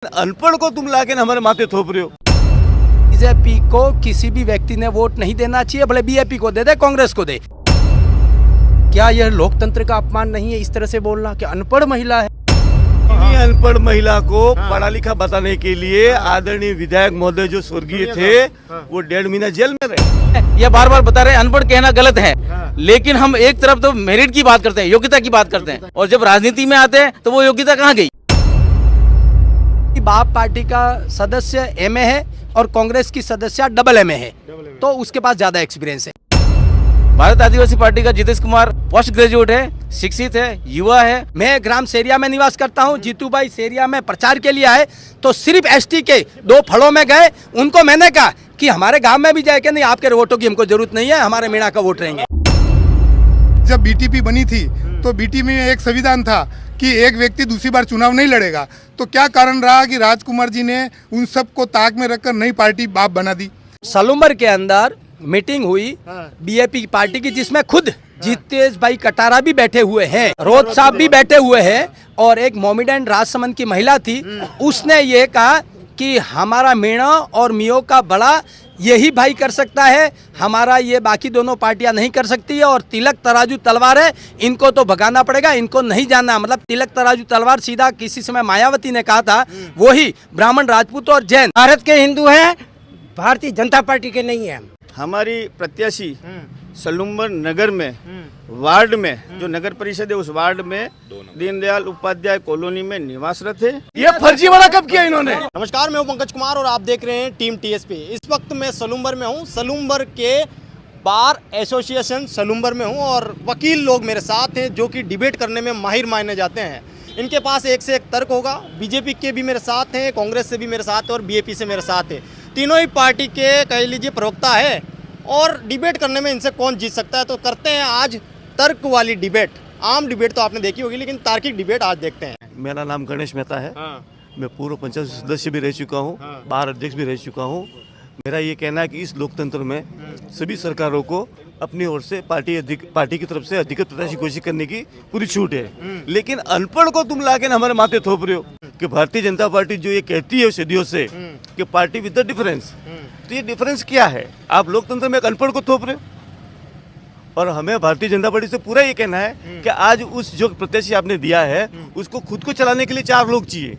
अनपढ़ को तुम लाके हमारे माथे थोप रहे हो। बीजेपी को किसी भी व्यक्ति ने वोट नहीं देना चाहिए, भले बीजेपी को दे, कांग्रेस को दे। क्या यह लोकतंत्र का अपमान नहीं है इस तरह से बोलना कि अनपढ़ महिला है? अनपढ़ महिला को पढ़ा लिखा बताने के लिए आदरणीय विधायक महोदय जो स्वर्गीय थे वो 1.5 महीना जेल में रहे। ये बार बार बता रहे हैं अनपढ़ कहना गलत है, लेकिन हम एक तरफ तो मेरिट की बात करते हैं, योग्यता की बात करते हैं, और जब राजनीति में आते हैं तो वो योग्यता कहाँ गई? बाप पार्टी का सदस्य एमए है और कांग्रेस की सदस्य डबल एमए है, तो उसके पास ज्यादा एक्सपीरियंस है। भारत आदिवासी पार्टी का जितेश कुमार पोस्ट ग्रेजुएट है, शिक्षित है, युवा है। मैं ग्राम सेरिया में निवास करता हूं। जीतू भाई सेरिया में प्रचार के लिए आए तो सिर्फ एसटी के 2 फलों में गए। उनको मैंने कहा कि हमारे गांव में भी जाए कि नहीं, आपके वोटों की हमको जरूरत नहीं है, हमारे मीणा का वोट रहेंगे। जब बीटीपी बनी थी तो बीटीपी में एक संविधान था कि एक व्यक्ति दूसरी बार चुनाव नहीं लड़ेगा। तो क्या कारण रहा कि राजकुमार जी ने उन सबको ताक में रखकर नई पार्टी बाप बना दी? सलूमर के अंदर मीटिंग हुई बीजेपी की पार्टी की, जिसमें खुद जितेश भाई कटारा भी बैठे हुए हैं, रोज साहब भी बैठे हुए हैं, और एक मोमिडेंट राजसमंद की महिला थी। उसने ये कहा कि हमारा मीणा और मियो का बड़ा यही भाई कर सकता है, हमारा ये बाकी दोनों पार्टियां नहीं कर सकती है। और तिलक तराजू तलवार है, इनको तो भगाना पड़ेगा, इनको नहीं जाना। मतलब तिलक तराजू तलवार सीधा किसी समय मायावती ने कहा था, वही ब्राह्मण, राजपूत और जैन। भारत के हिंदू हैं, भारतीय जनता पार्टी के नहीं है। हमारी प्रत्याशी सलूमर नगर में वार्ड में जो नगर परिषद है उस वार्ड में दीनदयाल उपाध्याय कॉलोनी में निवासरत है। ये फर्जीवाड़ा कब किया इन्होंने? नमस्कार, मैं हूं पंकज कुमार और आप देख रहे हैं टीम टीएसपी। इस वक्त मैं सलूमर में हूं, सलूमर के बार एसोसिएशन सलूमर में हूं, और वकील लोग मेरे साथ हैं जो कि डिबेट करने में माहिर माने जाते हैं। इनके पास एक से एक तर्क होगा। बीजेपी के भी मेरे साथ हैं, कांग्रेस से भी मेरे साथ है और बीएपी से मेरे साथ है। तीनों ही पार्टी के कह लीजिए प्रवक्ता है, और डिबेट करने में इनसे कौन जीत सकता है। तो करते हैं आज तर्क वाली डिबेट। आम डिबेट तो आपने देखी होगी, लेकिन तार्किक डिबेट आज देखते हैं। मेरा नाम गणेश मेहता है। मैं पूर्व पंचायत सदस्य भी रह चुका हूँ, बार अध्यक्ष भी रह चुका हूँ। मेरा ये कहना है कि इस लोकतंत्र में सभी सरकारों को अपनी ओर से पार्टी की तरफ से अधिकृत प्रत्याशी घोषित करने की पूरी छूट है। लेकिन अनपढ़ को तुम लाके हमारे माथे थोप रहे हो कि भारतीय जनता पार्टी जो ये कहती है सदियों से कि पार्टी विद द डिफरेंस, तो ये डिफरेंस क्या है? आप लोकतंत्र में एक अनपढ़ को थोप रहे हो। और हमें भारतीय जनता पार्टी से पूरा ये कहना है कि आज उस जो प्रत्याशी आपने दिया है उसको खुद को चलाने के लिए 4 लोग चाहिए।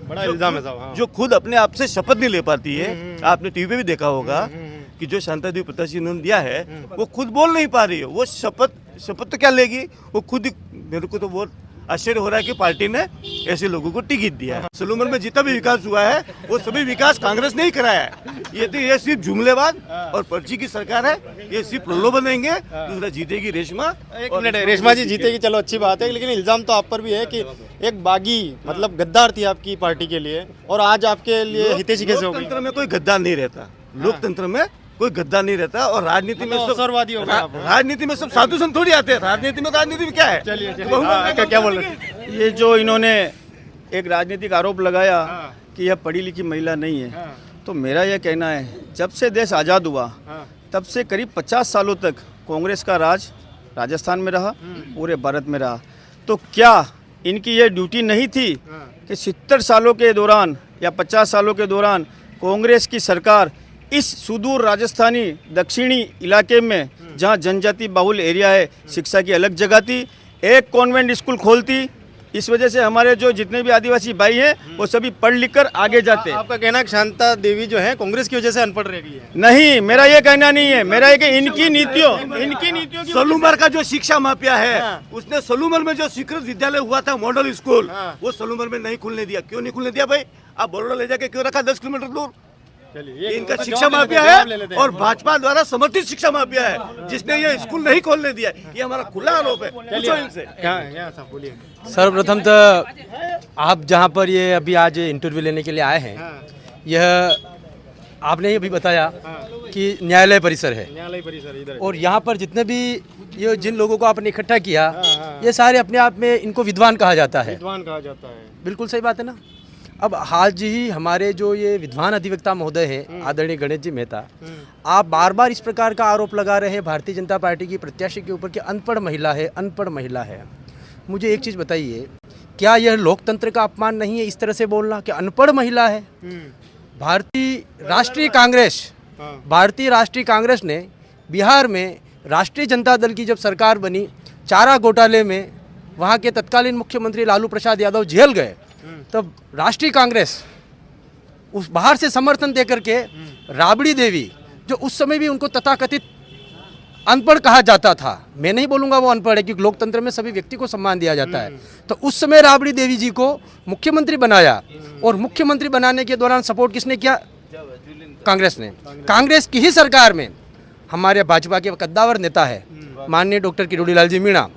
बड़ा इल्जाम है साहब। जो खुद अपने आप से शपथ नहीं ले पाती है। आपने टीवी पे भी देखा होगा कि जो शांता देवी प्रत्याशी उन्होंने दिया है वो खुद बोल नहीं पा रही है। वो शपथ तो क्या लेगी, वो खुद ही। मेरे को तो बहुत आश्चर्य हो रहा है कि पार्टी ने ऐसे लोगों को टिकट दिया है। सलूमर में जितना भी विकास हुआ है वो सभी विकास कांग्रेस ने ही कराया है। ये सिर्फ जुमलेबाज और पर्ची की सरकार है। ये सिर्फ प्रलोभन देंगे, दूसरा जीतेगी रेशमा। एक मिनट, रेशमा जी जीतेगी, चलो अच्छी बात है, लेकिन इल्जाम तो आप पर भी है कि एक बागी मतलब गद्दार थी आपकी पार्टी के लिए, और आज आपके लिए हितैषी कैसे हो गई? लोकतंत्र में कोई गद्दार नहीं रहता। लोकतंत्र में कोई गद्दार नहीं रहता। और राजनीति में अवसरवादी हो गए आप। राजनीति में सब साधु संत थोड़ी आते हैं। राजनीति में क्या है? चलिए क्या बोल रहे हैं? ये जो इन्होंने एक राजनीतिक आरोप लगाया कि यह पढ़ी लिखी महिला नहीं है, तो मेरा यह कहना है जब से देश आज़ाद हुआ तब से करीब 50 सालों तक कांग्रेस का राज राजस्थान में रहा, पूरे भारत में रहा। तो क्या इनकी यह ड्यूटी नहीं थी कि 70 सालों के दौरान या 50 सालों के दौरान कांग्रेस की सरकार इस सुदूर राजस्थानी दक्षिणी इलाके में जहां जनजाति बाहुल एरिया है, शिक्षा की अलग जगह थी, एक कॉन्वेंट स्कूल खोलती। इस वजह से हमारे जो जितने भी आदिवासी भाई हैं वो सभी पढ़ लिख कर आगे जाते। आपका कहना है कि शांता देवी जो है कांग्रेस की वजह से अनपढ़ रह गई है? नहीं, मेरा ये कहना नहीं है। मेरा ये कि इनकी नीतियों की सलूमर का जो शिक्षा माफिया है उसने सलूमर में जो स्वीकृत विद्यालय हुआ था मॉडल स्कूल, वो सलूमर में नहीं खुलने दिया। क्यों नहीं खुलने दिया भाई? आप बड़ौदा ले जाके क्यों रखा 10 किलोमीटर दूर? इनका शिक्षा माफिया है और भाजपा द्वारा समर्थित शिक्षा माफिया है जिसने ये स्कूल नहीं खोलने दिया। ये हमारा खुला आरोप है। पूछो इनसे। सर्वप्रथम तो आप जहां पर ये अभी आज इंटरव्यू लेने के लिए आए हैं, यह आपने ये भी बताया कि न्यायालय परिसर है। न्यायालय परिसर इधर, और यहाँ पर जितने भी ये जिन लोगों को आपने इकट्ठा किया, ये सारे अपने आप में इनको विद्वान कहा जाता है। विद्वान कहा जाता है, बिल्कुल सही बात है ना। अब हाल ही हमारे जो ये विद्वान अधिवक्ता महोदय हैं आदरणीय गणेश जी मेहता, आप बार बार इस प्रकार का आरोप लगा रहे हैं भारतीय जनता पार्टी की प्रत्याशी के ऊपर कि अनपढ़ महिला है, अनपढ़ महिला है। मुझे एक चीज़ बताइए क्या यह लोकतंत्र का अपमान नहीं है इस तरह से बोलना कि अनपढ़ महिला है? भारतीय राष्ट्रीय कांग्रेस ने बिहार में राष्ट्रीय जनता दल की जब सरकार बनी, चारा घोटाले में वहाँ के तत्कालीन मुख्यमंत्री लालू प्रसाद यादव जेल गए, तब राष्ट्रीय कांग्रेस उस बाहर से समर्थन देकर के राबड़ी देवी, जो उस समय भी उनको तथाकथित अनपढ़ कहा जाता था, मैं नहीं बोलूँगा वो अनपढ़ है क्योंकि लोकतंत्र में सभी व्यक्ति को सम्मान दिया जाता है, तो उस समय राबड़ी देवी जी को मुख्यमंत्री बनाया और मुख्यमंत्री बनाने के दौरान सपोर्ट किसने किया? कांग्रेस ने। कांग्रेस की ही सरकार में हमारे भाजपा के कद्दावर नेता है माननीय डॉक्टर किरोड़ी लाल जी मीणा,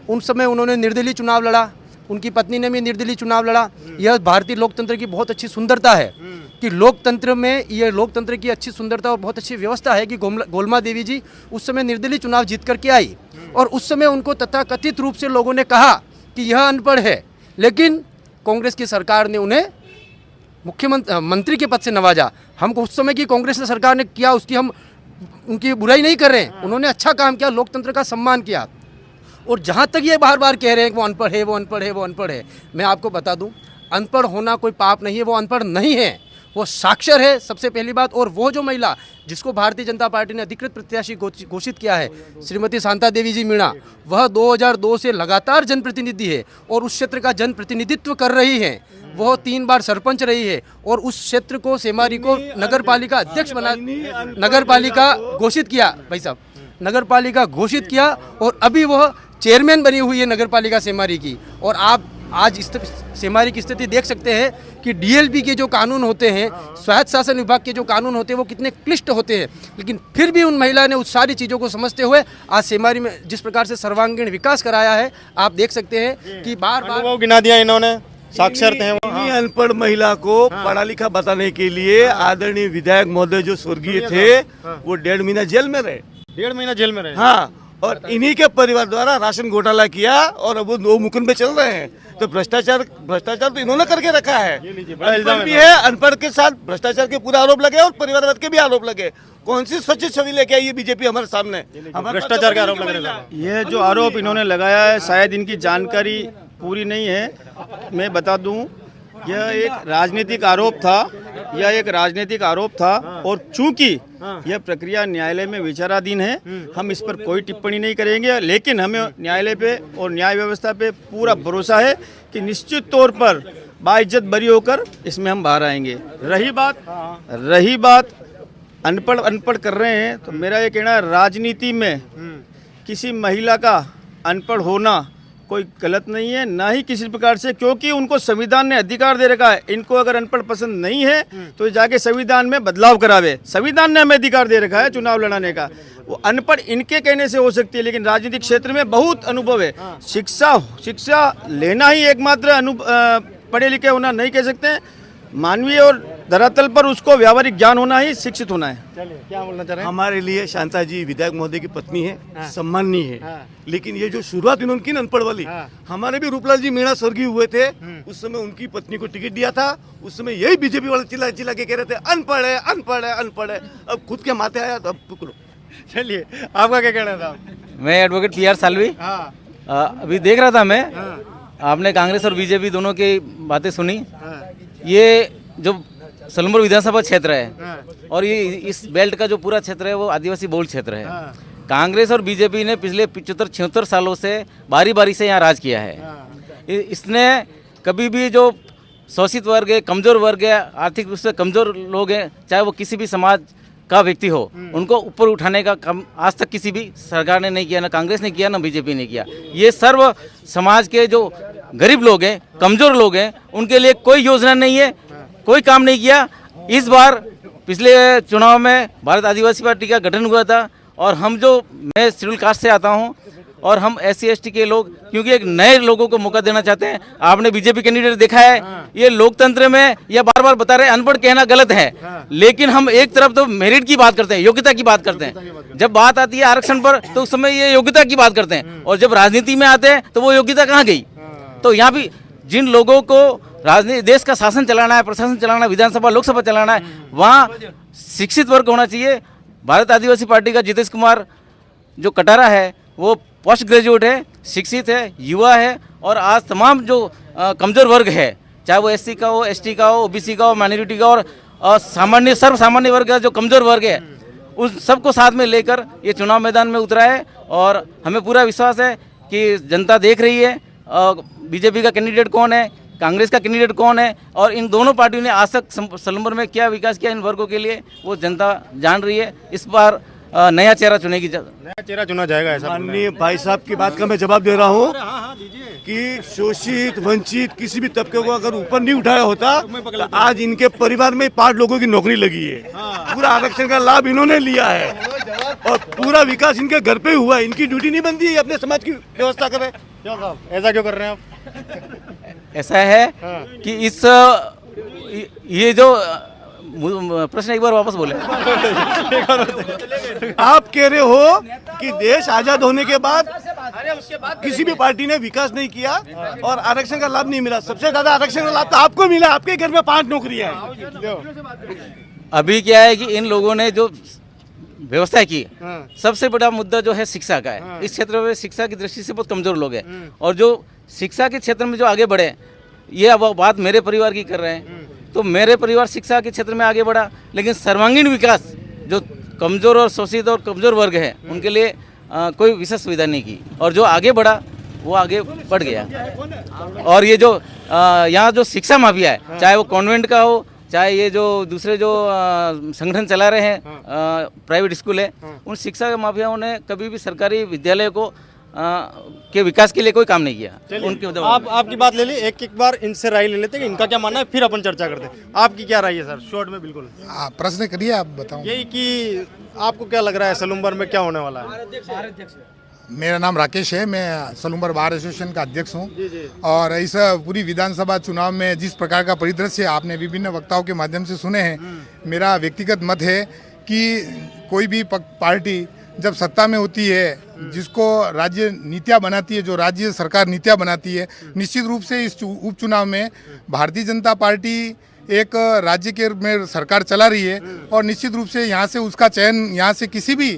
उन समय उन्होंने निर्दलीय चुनाव लड़ा, उनकी पत्नी ने भी निर्दलीय चुनाव लड़ा। यह भारतीय लोकतंत्र की बहुत अच्छी सुंदरता है कि लोकतंत्र में यह लोकतंत्र की अच्छी सुंदरता और बहुत अच्छी व्यवस्था है कि गोलमा देवी जी उस समय निर्दलीय चुनाव जीत करके आई और उस समय उनको तथाकथित रूप से लोगों ने कहा कि यह अनपढ़ है, लेकिन कांग्रेस की सरकार ने उन्हें मंत्री के पद से नवाजा। हम उस समय की कांग्रेस सरकार ने किया उसकी हम उनकी बुराई नहीं कर रहे हैं, उन्होंने अच्छा काम किया, लोकतंत्र का सम्मान किया। और जहाँ तक ये बार बार कह रहे हैं कि वो अनपढ़ है, वो अनपढ़ है, वो अनपढ़ है, मैं आपको बता दूं अनपढ़ होना कोई पाप नहीं है, वो अनपढ़ नहीं है, वो साक्षर है सबसे पहली बात। और वो जो महिला जिसको भारतीय जनता पार्टी ने अधिकृत प्रत्याशी घोषित किया है, श्रीमती शांता देवी जी मीणा, वह 2002 से लगातार जनप्रतिनिधि है और उस क्षेत्र का जनप्रतिनिधित्व कर रही है। वह 3 बार सरपंच रही है और उस क्षेत्र को सेमारी को नगरपालिका अध्यक्ष बना, नगरपालिका घोषित किया, भाई साहब नगरपालिका घोषित किया और अभी वह चेयरमैन बनी हुई है नगरपालिका सेमारी की। और आप आज सेमारी की स्थिति देख सकते हैं कि डीएलपी के जो कानून होते हैं, स्वायत्त शासन विभाग के जो कानून होते हैं, वो कितने क्लिष्ट होते हैं, लेकिन फिर भी उन महिला ने उस सारी चीज़ों को समझते हुए आज सेमारी में जिस प्रकार से सर्वांगीण विकास कराया है, आप देख सकते हैं कि बार बार गिना दिया इन्होंने, साक्षर थे वो। इन्हीं अनपढ़ महिला को पढ़ा लिखा बताने के लिए आदरणीय विधायक महोदय जो स्वर्गीय थे, वो 1.5 महीना जेल में रहे। 1.5 महीना जेल में रहे। हाँ, और इन्हीं के परिवार द्वारा राशन घोटाला किया और अब वो 2 मुकुंद पे चल रहे हैं। तो भ्रष्टाचार तो इन्होंने करके रखा है। अनपढ़ भी है, अनपढ़ के साथ भ्रष्टाचार के पूरा आरोप लगे और परिवारवाद के भी आरोप लगे। कौन सी स्वच्छ छवि लेके आई है बीजेपी हमारे सामने? भ्रष्टाचार का आरोप लगा। ये जो आरोप इन्होंने लगाया है, शायद इनकी जानकारी पूरी नहीं है। मैं बता दूं, यह एक राजनीतिक आरोप था और चूंकि यह प्रक्रिया न्यायालय में विचाराधीन है, हम इस पर कोई टिप्पणी नहीं करेंगे, लेकिन हमें न्यायालय पे और न्याय व्यवस्था पे पूरा भरोसा है कि निश्चित तौर पर बाइज्जत बरी होकर इसमें हम बाहर आएंगे। रही बात अनपढ़ कर रहे हैं, तो मेरा ये कहना है राजनीति में किसी महिला का अनपढ़ होना कोई गलत नहीं है, ना ही किसी प्रकार से, क्योंकि उनको संविधान ने अधिकार दे रखा है। इनको अगर अनपढ़ पसंद नहीं है तो जाके संविधान में बदलाव करावे। संविधान ने हमें अधिकार दे रखा है चुनाव लड़ाने का। वो अनपढ़ इनके कहने से हो सकती है, लेकिन राजनीतिक क्षेत्र में बहुत अनुभव है। शिक्षा लेना ही एकमात्र पढ़े लिखे होना नहीं कह सकते हैं। मानवीय और धरातल पर उसको व्यावहारिक ज्ञान होना ही शिक्षित होना है। चलिए, क्या बोलना चाह रहे हैं? हमारे लिए शांता जी विधायक महोदय की पत्नी है, सम्माननीय है, लेकिन ये जो शुरुआत इन्होंने की अनपढ़ वाली, हमारे भी रूपलाल जी मीणा स्वर्गीय हुए थे, उस समय उनकी पत्नी को टिकट दिया था, उस समय यही बीजेपी वाले चिल्ला के कह रहे थे अनपढ़ है, अनपढ़ है, अनपढ़ है। अब खुद के माथे आया तो अब पकड़ो। चलिए, आपका क्या कहना था? मैं एडवोकेट PR सालवी। अभी देख रहा था मैं, आपने कांग्रेस और बीजेपी दोनों की बातें सुनी। ये जो सलूमपुर विधानसभा क्षेत्र है और ये इस बेल्ट का जो पूरा क्षेत्र है वो आदिवासी बहुल क्षेत्र है। कांग्रेस और बीजेपी ने पिछले 75-76 सालों से बारी बारी से यहाँ राज किया है। इसने कभी भी जो शोषित वर्ग है, कमज़ोर वर्ग है, आर्थिक रूप से कमज़ोर लोग हैं, चाहे वो किसी भी समाज का व्यक्ति हो, उनको ऊपर उठाने का काम आज तक किसी भी सरकार ने नहीं किया, ना कांग्रेस ने किया, ना बीजेपी ने किया। ये सर्व समाज के जो गरीब लोग हैं, कमज़ोर लोग हैं, उनके लिए कोई योजना नहीं है, कोई काम नहीं किया। इस बार पिछले चुनाव में भारत आदिवासी पार्टी का गठन हुआ था और मैं शेड्यूल कास्ट से आता हूं और हम SC/ST के लोग, क्योंकि एक नए लोगों को मौका देना चाहते हैं। आपने बीजेपी कैंडिडेट देखा है, ये लोकतंत्र में यह बार बार बता रहे हैं अनपढ़ कहना गलत है, लेकिन हम एक तरफ तो मेरिट की बात करते हैं, योग्यता की बात करते हैं। जब बात आती है आरक्षण पर तो उस समय ये योग्यता की बात करते हैं, और जब राजनीति में आते हैं तो वो योग्यता कहाँ गई? तो यहाँ भी जिन लोगों को राजनीति, देश का शासन चलाना है, प्रशासन चलाना है, विधानसभा लोकसभा चलाना है, वहाँ शिक्षित वर्ग होना चाहिए। भारत आदिवासी पार्टी का जितेश कुमार जो कटारा है वो पोस्ट ग्रेजुएट है, शिक्षित है, युवा है, और आज तमाम जो कमज़ोर वर्ग है, चाहे वो SC का हो, ST का हो, OBC का हो, माइनॉरिटी का और सामान्य सर्व सामान्य वर्ग का जो कमज़ोर वर्ग है, उन सबको साथ में लेकर ये चुनाव मैदान में उतरा है। और हमें पूरा विश्वास है कि जनता देख रही है बीजेपी का कैंडिडेट कौन है, कांग्रेस का कैंडिडेट कौन है, और इन दोनों पार्टियों ने आज तक सलूम्बर में क्या विकास किया इन वर्गों के लिए वो जनता जान रही है। इस बार नया चेहरा चुनेगी, नया चेहरा चुना जाएगा ऐसा बोल रहे माननीय भाई साहब की बात का मैं जवाब दे रहा हूँ हैं। हाँ दीजिए। कि शोषित वंचित किसी भी तबके को अगर ऊपर नहीं उठाया होता तो आज इनके परिवार में 5 लोगों की नौकरी लगी है। पूरा आरक्षण का लाभ इन्होंने लिया है और पूरा विकास इनके घर पे हुआ है। इनकी ड्यूटी नहीं बनती है अपने समाज की व्यवस्था करें। क्यों साहब ऐसा क्यों कर रहे हैं आप? ऐसा है कि इस ये जो प्रश्न एक बार वापस बोले। आप कह रहे हो कि देश आजाद होने के बाद किसी भी पार्टी ने विकास नहीं किया और आरक्षण का लाभ नहीं मिला। सबसे ज्यादा आरक्षण का लाभ तो आपको मिला, आपके घर में 5 नौकरियां हैं। अभी क्या है कि इन लोगों ने जो व्यवस्था की, सबसे बड़ा मुद्दा जो है शिक्षा का है। इस क्षेत्र में शिक्षा की दृष्टि से बहुत कमजोर लोग हैं और जो शिक्षा के क्षेत्र में जो आगे बढ़े, ये अब बात मेरे परिवार की कर रहे हैं, तो मेरे परिवार शिक्षा के क्षेत्र में आगे बढ़ा, लेकिन सर्वांगीण विकास जो कमजोर और शोषित और कमजोर वर्ग है उनके लिए कोई विशेष सुविधा नहीं की, और जो आगे बढ़ा वो आगे बढ़ गया। और ये जो यहाँ जो शिक्षा माफिया है, चाहे वो कॉन्वेंट का हो, चाहे ये जो दूसरे जो संगठन चला रहे हैं प्राइवेट स्कूल है, उन शिक्षा के माफियाओं ने कभी भी सरकारी विद्यालय को के विकास के लिए कोई काम नहीं किया। उनके आपकी बात ले ली, एक बार इनसे राय ले लेते हैं कि इनका क्या मानना है, फिर अपन चर्चा करते हैं। आपकी क्या राय है सर, शॉर्ट में बिल्कुल? प्रश्न करिए, आप बताओ। यही कि आपको क्या लग रहा है सलूम्बर में क्या होने वाला है? मेरा नाम राकेश है, मैं सलूम्बर बार एसोसिएशन का अध्यक्ष हूं। और इस पूरी विधानसभा चुनाव में जिस प्रकार का परिदृश्य आपने विभिन्न वक्ताओं के माध्यम से सुने हैं, मेरा व्यक्तिगत मत है कि कोई भी पार्टी जब सत्ता में होती है, जिसको राज्य नीतियाँ बनाती है, जो राज्य सरकार नीतियाँ बनाती है, निश्चित रूप से इस उपचुनाव में भारतीय जनता पार्टी एक राज्य के में सरकार चला रही है और निश्चित रूप से यहाँ से उसका चयन, यहाँ से किसी भी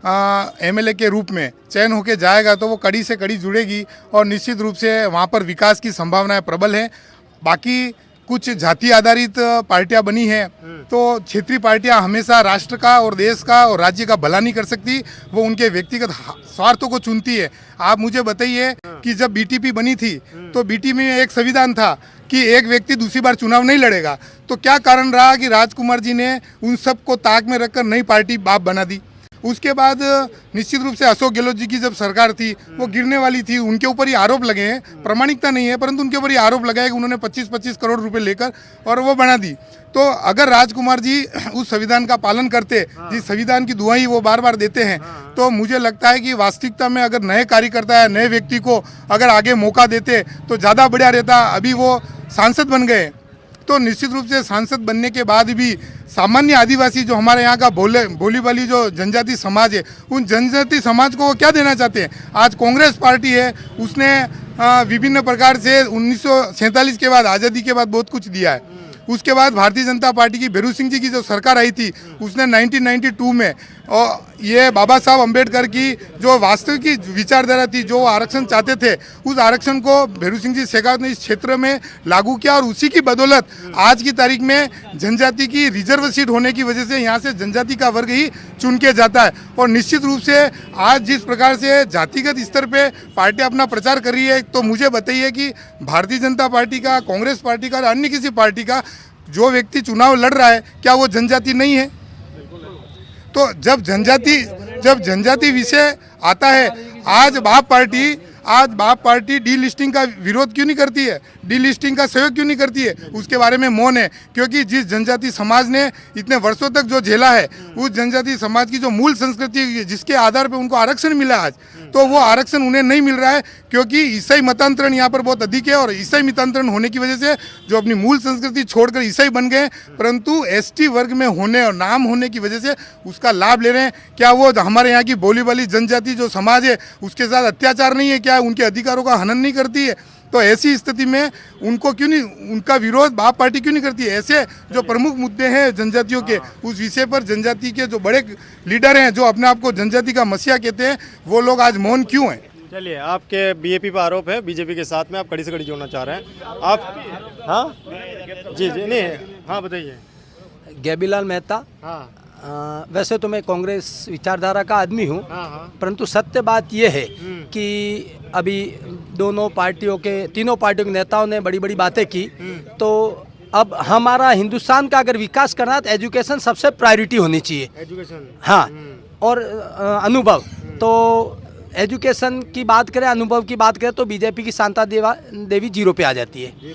MLA के रूप में चयन होके जाएगा तो वो कड़ी से कड़ी जुड़ेगी और निश्चित रूप से वहाँ पर विकास की संभावनाएं प्रबल है। बाकी कुछ जाति आधारित पार्टियां बनी हैं तो क्षेत्रीय पार्टियां हमेशा राष्ट्र का और देश का और राज्य का भला नहीं कर सकती, वो उनके व्यक्तिगत स्वार्थों को चुनती है। आप मुझे बताइए कि जब BTP बनी थी तो BTP में एक संविधान था कि एक व्यक्ति दूसरी बार चुनाव नहीं लड़ेगा, तो क्या कारण रहा कि राजकुमार जी ने उन सबको ताक में रखकर नई पार्टी बाप बना दी। उसके बाद निश्चित रूप से अशोक गहलोत जी की जब सरकार थी वो गिरने वाली थी, उनके ऊपर ही आरोप लगे हैं, प्रामाणिकता नहीं है परंतु उनके ऊपर ही आरोप लगाया कि उन्होंने 25-25 करोड़ रुपए लेकर और वो बना दी। तो अगर राजकुमार जी उस संविधान का पालन करते, जिस संविधान की दुहाई वो बार बार देते हैं, तो मुझे लगता है कि वास्तविकता में अगर नए कार्यकर्ता या नए व्यक्ति को अगर आगे मौका देते तो ज़्यादा बढ़िया रहता। अभी वो सांसद बन गए तो निश्चित रूप से सांसद बनने के बाद भी सामान्य आदिवासी जो हमारे यहाँ का बोली वाली जो जनजाति समाज है, उन जनजाति समाज को क्या देना चाहते हैं। आज कांग्रेस पार्टी है, उसने विभिन्न प्रकार से 1947 के बाद, आज़ादी के बाद बहुत कुछ दिया है। उसके बाद भारतीय जनता पार्टी की भैरू सिंह जी की जो सरकार आई थी उसने 1992 में और ये बाबा साहब अम्बेडकर की जो वास्तविक विचारधारा थी, जो आरक्षण चाहते थे, उस आरक्षण को भैरू सिंह जी शेखावत ने इस क्षेत्र में लागू किया और उसी की बदौलत आज की तारीख में जनजाति की रिजर्व सीट होने की वजह से यहाँ से जनजाति का वर्ग ही चुन के जाता है। और निश्चित रूप से आज जिस प्रकार से जातिगत स्तर पे पार्टी अपना प्रचार कर रही है, तो मुझे बताइए कि भारतीय जनता पार्टी का, कांग्रेस पार्टी का, अन्य किसी पार्टी का जो व्यक्ति चुनाव लड़ रहा है, क्या वो जनजाति नहीं है? तो जब जनजाति विषय आता है, आज बाप पार्टी डीलिस्टिंग का विरोध क्यों नहीं करती है, डीलिस्टिंग का सहयोग क्यों नहीं करती है? उसके बारे में मौन है, क्योंकि जिस जनजाति समाज ने इतने वर्षों तक जो झेला है, उस जनजाति समाज की जो मूल संस्कृति जिसके आधार पर उनको आरक्षण मिला आज, तो वो आरक्षण उन्हें नहीं मिल रहा है क्योंकि ईसाई मतांतरण यहाँ पर बहुत अधिक है और ईसाई मतांतरण होने की वजह से जो अपनी मूल संस्कृति छोड़कर ईसाई बन गए, परंतु ST वर्ग में होने और नाम होने की वजह से उसका लाभ ले रहे हैं। क्या वो हमारे यहाँ की बोली वाली जनजाति जो समाज है उसके साथ अत्याचार नहीं है? क्या उनके अधिकारों का हनन नहीं करती है? तो ऐसी स्थिति में उनको क्यों नहीं, उनका विरोध बाप पार्टी क्यों नहीं करती है? ऐसे जो प्रमुख मुद्दे हैं जनजातियों के, उस विषय पर जनजाति के जो बड़े लीडर हैं, जो अपने आप को जनजाति का मसीहा कहते हैं, वो लोग आज मौन क्यों हैं? चलिए, आपके बीजेपी पर आरोप है, बीजेपी के साथ में आप कड़ी से कड़ी जोड़ना चाह रहे हैं आप? हाँ जी जी, नहीं, हाँ बताइए। गैबीलाल मेहता। हाँ वैसे तो मैं कांग्रेस विचारधारा का आदमी हूँ, परंतु सत्य बात यह है कि अभी तीनों पार्टियों के नेताओं ने बड़ी बड़ी बातें की, तो अब हमारा हिंदुस्तान का अगर विकास करना है तो एजुकेशन सबसे प्रायोरिटी होनी चाहिए। एजुकेशन, हाँ, और अनुभव, तो एजुकेशन की बात करें, अनुभव की बात करें तो बीजेपी की शांता देवी 0 पे आ जाती है।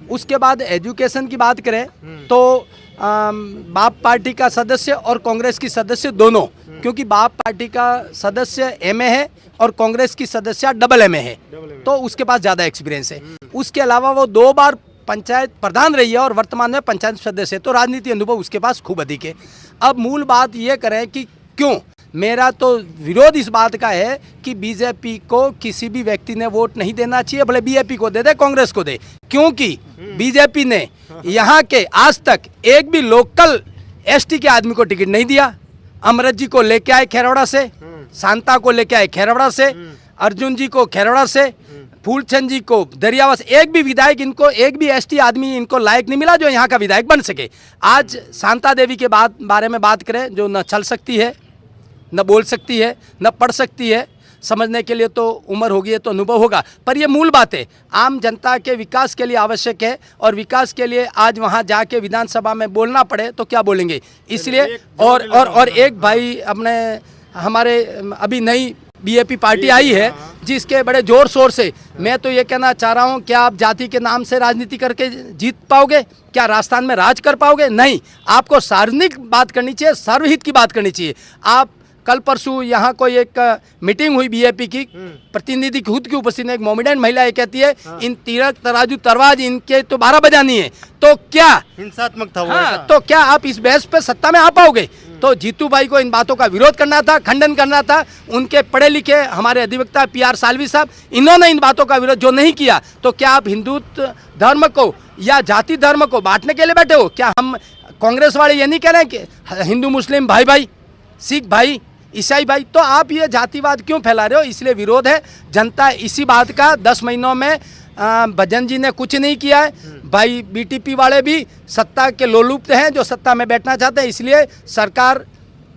उसके बाद एजुकेशन की बात करें तो बाप पार्टी का सदस्य और कांग्रेस की सदस्य दोनों, क्योंकि बाप पार्टी का सदस्य एमए है और कांग्रेस की सदस्य डबल एमए है, तो उसके पास ज़्यादा एक्सपीरियंस है। उसके अलावा वो 2 बार पंचायत प्रधान रही है और वर्तमान में पंचायत सदस्य है, तो राजनीति अनुभव उसके पास खूब अधिक है। अब मूल बात ये करें कि क्यों मेरा तो विरोध इस बात का है कि बीजेपी को किसी भी व्यक्ति ने वोट नहीं देना चाहिए, भले बीजेपी को दे दे, कांग्रेस को दे, क्योंकि बीजेपी ने यहाँ के आज तक एक भी लोकल एसटी के आदमी को टिकट नहीं दिया। अमृत जी को लेके आए खैरौड़ा से, शांता को लेके आए खैरौड़ा से, अर्जुन जी को खैरौड़ा से, फूलचंद जी को दरियावा से, एक भी विधायक इनको, एक भी एसटी आदमी इनको लायक नहीं मिला जो यहाँ का विधायक बन सके। आज शांता देवी के बारे में बात करें, जो न चल सकती है, न बोल सकती है, न पढ़ सकती है, समझने के लिए तो उम्र होगी है तो अनुभव होगा, पर ये मूल बात है, आम जनता के विकास के लिए आवश्यक है, और विकास के लिए आज वहाँ जाके विधानसभा में बोलना पड़े तो क्या बोलेंगे, इसलिए और एक भाई अपने हमारे अभी नई बीजेपी पार्टी आई है जिसके बड़े जोर शोर से, मैं तो ये कहना चाह रहा हूँ, क्या आप जाति के नाम से राजनीति करके जीत पाओगे? क्या राजस्थान में राज कर पाओगे? नहीं, आपको सार्वजनिक बात करनी चाहिए, सर्वहित की बात करनी चाहिए। आप कल परसों यहाँ कोई एक मीटिंग हुई बीजेपी की, प्रतिनिधि खुद की उपस्थिति में एक मोमिडेंट महिला ये कहती है इन तिरक तराजू तरवाज इनके तो 12 बजानी है, तो क्या हिंसात्मक था वो? हाँ, तो क्या आप इस बहस पे सत्ता में आ पाओगे? तो जीतू भाई को इन बातों का विरोध करना था, खंडन करना था। उनके पढ़े लिखे हमारे अधिवक्ता PR साल्वी साहब, इन्होंने इन बातों का विरोध जो नहीं किया, तो क्या आप हिंदू धर्म को या जाति धर्म को बांटने के लिए बैठे हो? क्या हम कांग्रेस वाले ये नहीं कह रहे हैं कि हिंदू मुस्लिम भाई भाई, सिख भाई, ईसाई भाई? तो आप ये जातिवाद क्यों फैला रहे हो? इसलिए विरोध है। जनता इसी बात का 10 महीनों में भजन जी ने कुछ नहीं किया है, भाई BTP वाले भी सत्ता के लोलुप्त हैं जो सत्ता में बैठना चाहते हैं, इसलिए सरकार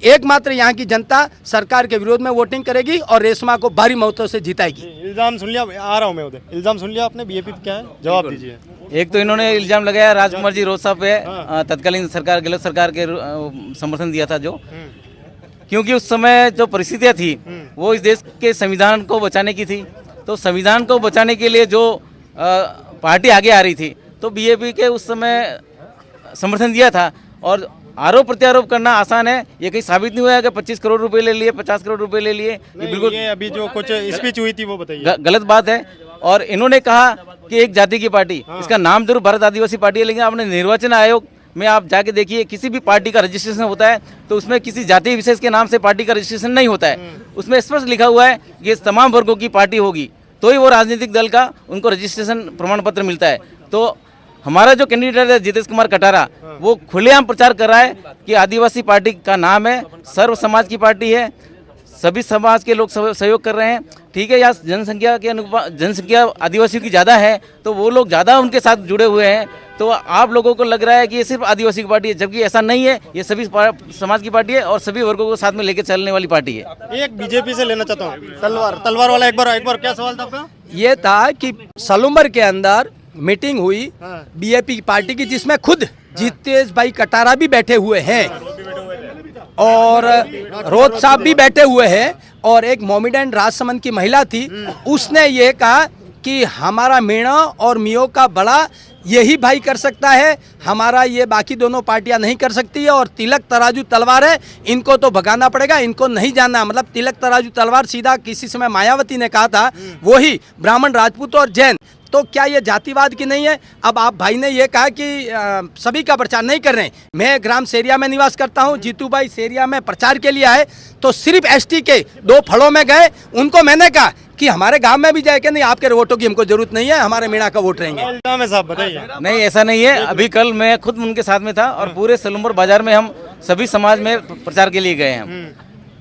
एकमात्र यहाँ की जनता सरकार के विरोध में वोटिंग करेगी और रेशमा को भारी मतों से जिताएगी। इल्जाम सुन लिया, आ रहा हूँ मैं उधर, इल्जाम सुन लिया आपने, बीजेपी क्या है, जवाब दीजिए। एक तो इन्होंने इल्जाम लगाया राजकुमार जी रोज साहब पे, तत्कालीन सरकार, गलत सरकार के समर्थन दिया था जो, क्योंकि उस समय जो परिस्थितियाँ थी वो इस देश के संविधान को बचाने की थी, तो संविधान को बचाने के लिए जो पार्टी आगे आ रही थी तो बीजेपी के उस समय समर्थन दिया था। और आरोप प्रत्यारोप करना आसान है, ये कहीं साबित नहीं हुआ कि 25 करोड़ रुपए ले लिए, 50 करोड़ रुपए ले लिए, ये बिल्कुल ये अभी जो कुछ स्पीच हुई थी वो बताइए। गलत बात है। और इन्होंने कहा कि एक जाति की पार्टी, इसका नाम जरूर भारत आदिवासी पार्टी है, लेकिन आपने निर्वाचन आयोग में आप जाके देखिए, किसी भी पार्टी का रजिस्ट्रेशन होता है तो उसमें किसी जाति विशेष के नाम से पार्टी का रजिस्ट्रेशन नहीं होता है, उसमें स्पष्ट लिखा हुआ है कि तमाम वर्गों की पार्टी होगी तो ही वो राजनीतिक दल का उनको रजिस्ट्रेशन प्रमाण पत्र मिलता है। तो हमारा जो कैंडिडेट है जितेश कुमार कटारा, वो खुलेआम प्रचार कर रहा है कि आदिवासी पार्टी का नाम है, सर्व समाज की पार्टी है, सभी समाज के लोग सहयोग कर रहे हैं। ठीक है, यहाँ जनसंख्या आदिवासियों की ज़्यादा है तो वो लोग ज़्यादा उनके साथ जुड़े हुए हैं, तो आप लोगों को लग रहा है कि ये सिर्फ आदिवासी की पार्टी है, जबकि ऐसा नहीं है, ये सभी समाज की पार्टी है और सभी वर्गों को साथ में लेकर चलने वाली पार्टी है। एक बीजेपी से लेना चाहता हूँ, तलवार वाला, एक बार क्या सवाल था आपका? ये था कि सलूम्बर के अंदर मीटिंग हुई बीजेपी पार्टी की, जिसमें खुद जितेश भाई कटारा भी बैठे हुए हैं और रोज साहब भी बैठे हुए हैं, और एक मोमिडेंट राजसमंद की महिला थी, उसने ये कहा कि हमारा मीणा और मियो का बड़ा यही भाई कर सकता है, हमारा ये बाकी दोनों पार्टियां नहीं कर सकती है, और तिलक तराजू तलवार है, इनको तो भगाना पड़ेगा, इनको नहीं जानना। मतलब तिलक तराजू तलवार सीधा किसी समय मायावती ने कहा था, वही ब्राह्मण, राजपूत और जैन। तो क्या ये जातिवाद की नहीं है? अब आप भाई ने ये कहा कि सभी का प्रचार नहीं कर रहे हैं। मैं ग्राम सेरिया में निवास करता हूं, जीतू भाई सेरिया में प्रचार के लिए आए तो सिर्फ ST के 2 फलों में गए, उनको मैंने कहा कि हमारे गांव में भी जाए कि नहीं, आपके वोटों की हमको जरूरत नहीं है, हमारे मीणा का वोट रहेंगे। इल्जाम है साहब, बताइए। नहीं, ऐसा नहीं है। अभी कल मैं खुद उनके साथ में था और पूरे सलूम्बर बाजार में हम सभी समाज में प्रचार के लिए गए हैं।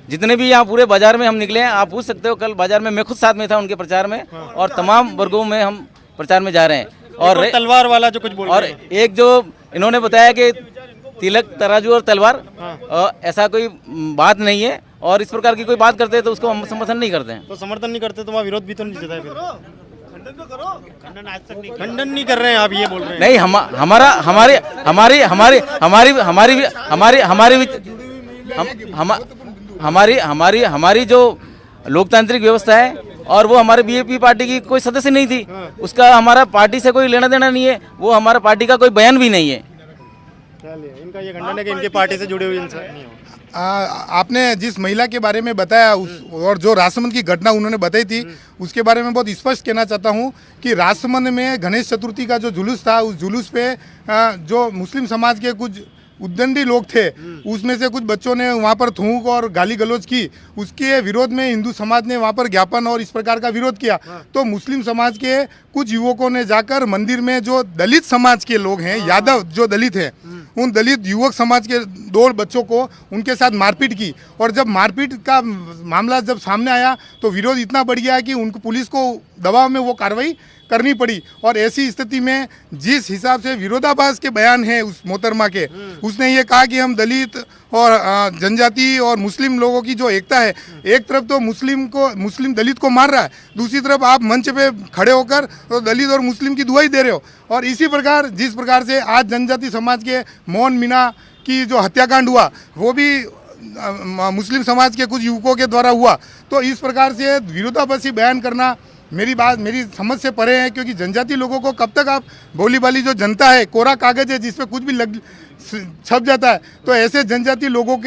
जितने भी यहाँ पूरे बाजार में हम निकले हैं, आप पूछ सकते हो, कल बाजार में मैं खुद साथ में था उनके प्रचार में, और तमाम वर्गों में हम प्रचार में जा रहे हैं। और तलवार वाला जो कुछ बोल और रहे हैं। एक जो इन्होंने बताया कि तिलक, तराजू और तलवार, ऐसा कोई बात नहीं है, और इस प्रकार की कोई बात करते हैं तो उसको हम समर्थन नहीं करते हैं। तो समर्थन नहीं करते तो वहाँ विरोध भी तो नहीं जताया, फिर खंडन नहीं कर रहे हैं आप, ये बोल रहे हैं। नहीं, हमारा हमारी हमारी हमारी हमारी हमारी हमारी हमारी हमारी हमारी जो लोकतांत्रिक व्यवस्था है, और वो हमारे बीजेपी पार्टी की कोई सदस्य नहीं थी, उसका हमारा पार्टी से कोई लेना देना नहीं है, वो हमारा पार्टी का कोई बयान भी नहीं है। इनका ये खंडन है कि इनकी पार्टी से जुड़े हुए इंसान नहीं हो। आपने जिस महिला के बारे में बताया और जो राजसमंद की घटना उन्होंने बताई थी, उसके बारे में बहुत स्पष्ट कहना चाहता हूं कि राजसमंद में गणेश चतुर्थी का जो जुलूस था, उस जुलूस पे जो मुस्लिम समाज के कुछ उद्दंडी लोग थे, उसमें से कुछ बच्चों ने वहाँ पर थूक और गाली गलौज की। उसके विरोध में हिंदू समाज ने वहाँ पर ज्ञापन और इस प्रकार का विरोध किया। तो मुस्लिम समाज के कुछ युवकों ने जाकर मंदिर में जो दलित समाज के लोग हैं, यादव जो दलित हैं, उन दलित युवक समाज के 2 बच्चों को उनके साथ मारपीट की। और जब मारपीट का मामला जब सामने आया तो विरोध इतना बढ़ गया कि उनको पुलिस को दबाव में वो कार्रवाई करनी पड़ी। और ऐसी स्थिति में जिस हिसाब से विरोधाभास के बयान हैं उस मोहतरमा के, उसने ये कहा कि हम दलित और जनजाति और मुस्लिम लोगों की जो एकता है, एक तरफ तो मुस्लिम दलित को मार रहा है, दूसरी तरफ आप मंच पे खड़े होकर तो दलित और मुस्लिम की दुहाई दे रहे हो। और इसी प्रकार जिस प्रकार से आज जनजाति समाज के मोहन मीना की जो हत्याकांड हुआ, वो भी मुस्लिम समाज के कुछ युवकों के द्वारा हुआ। तो इस प्रकार से विरोधाभासी बयान करना मेरी समझ से परे है, क्योंकि जनजाति लोगों को कब तक आप भोली भाली जो जनता है, कोरा कागज है जिस पे कुछ भी छप जाता है, तो ऐसे जनजाति लोगों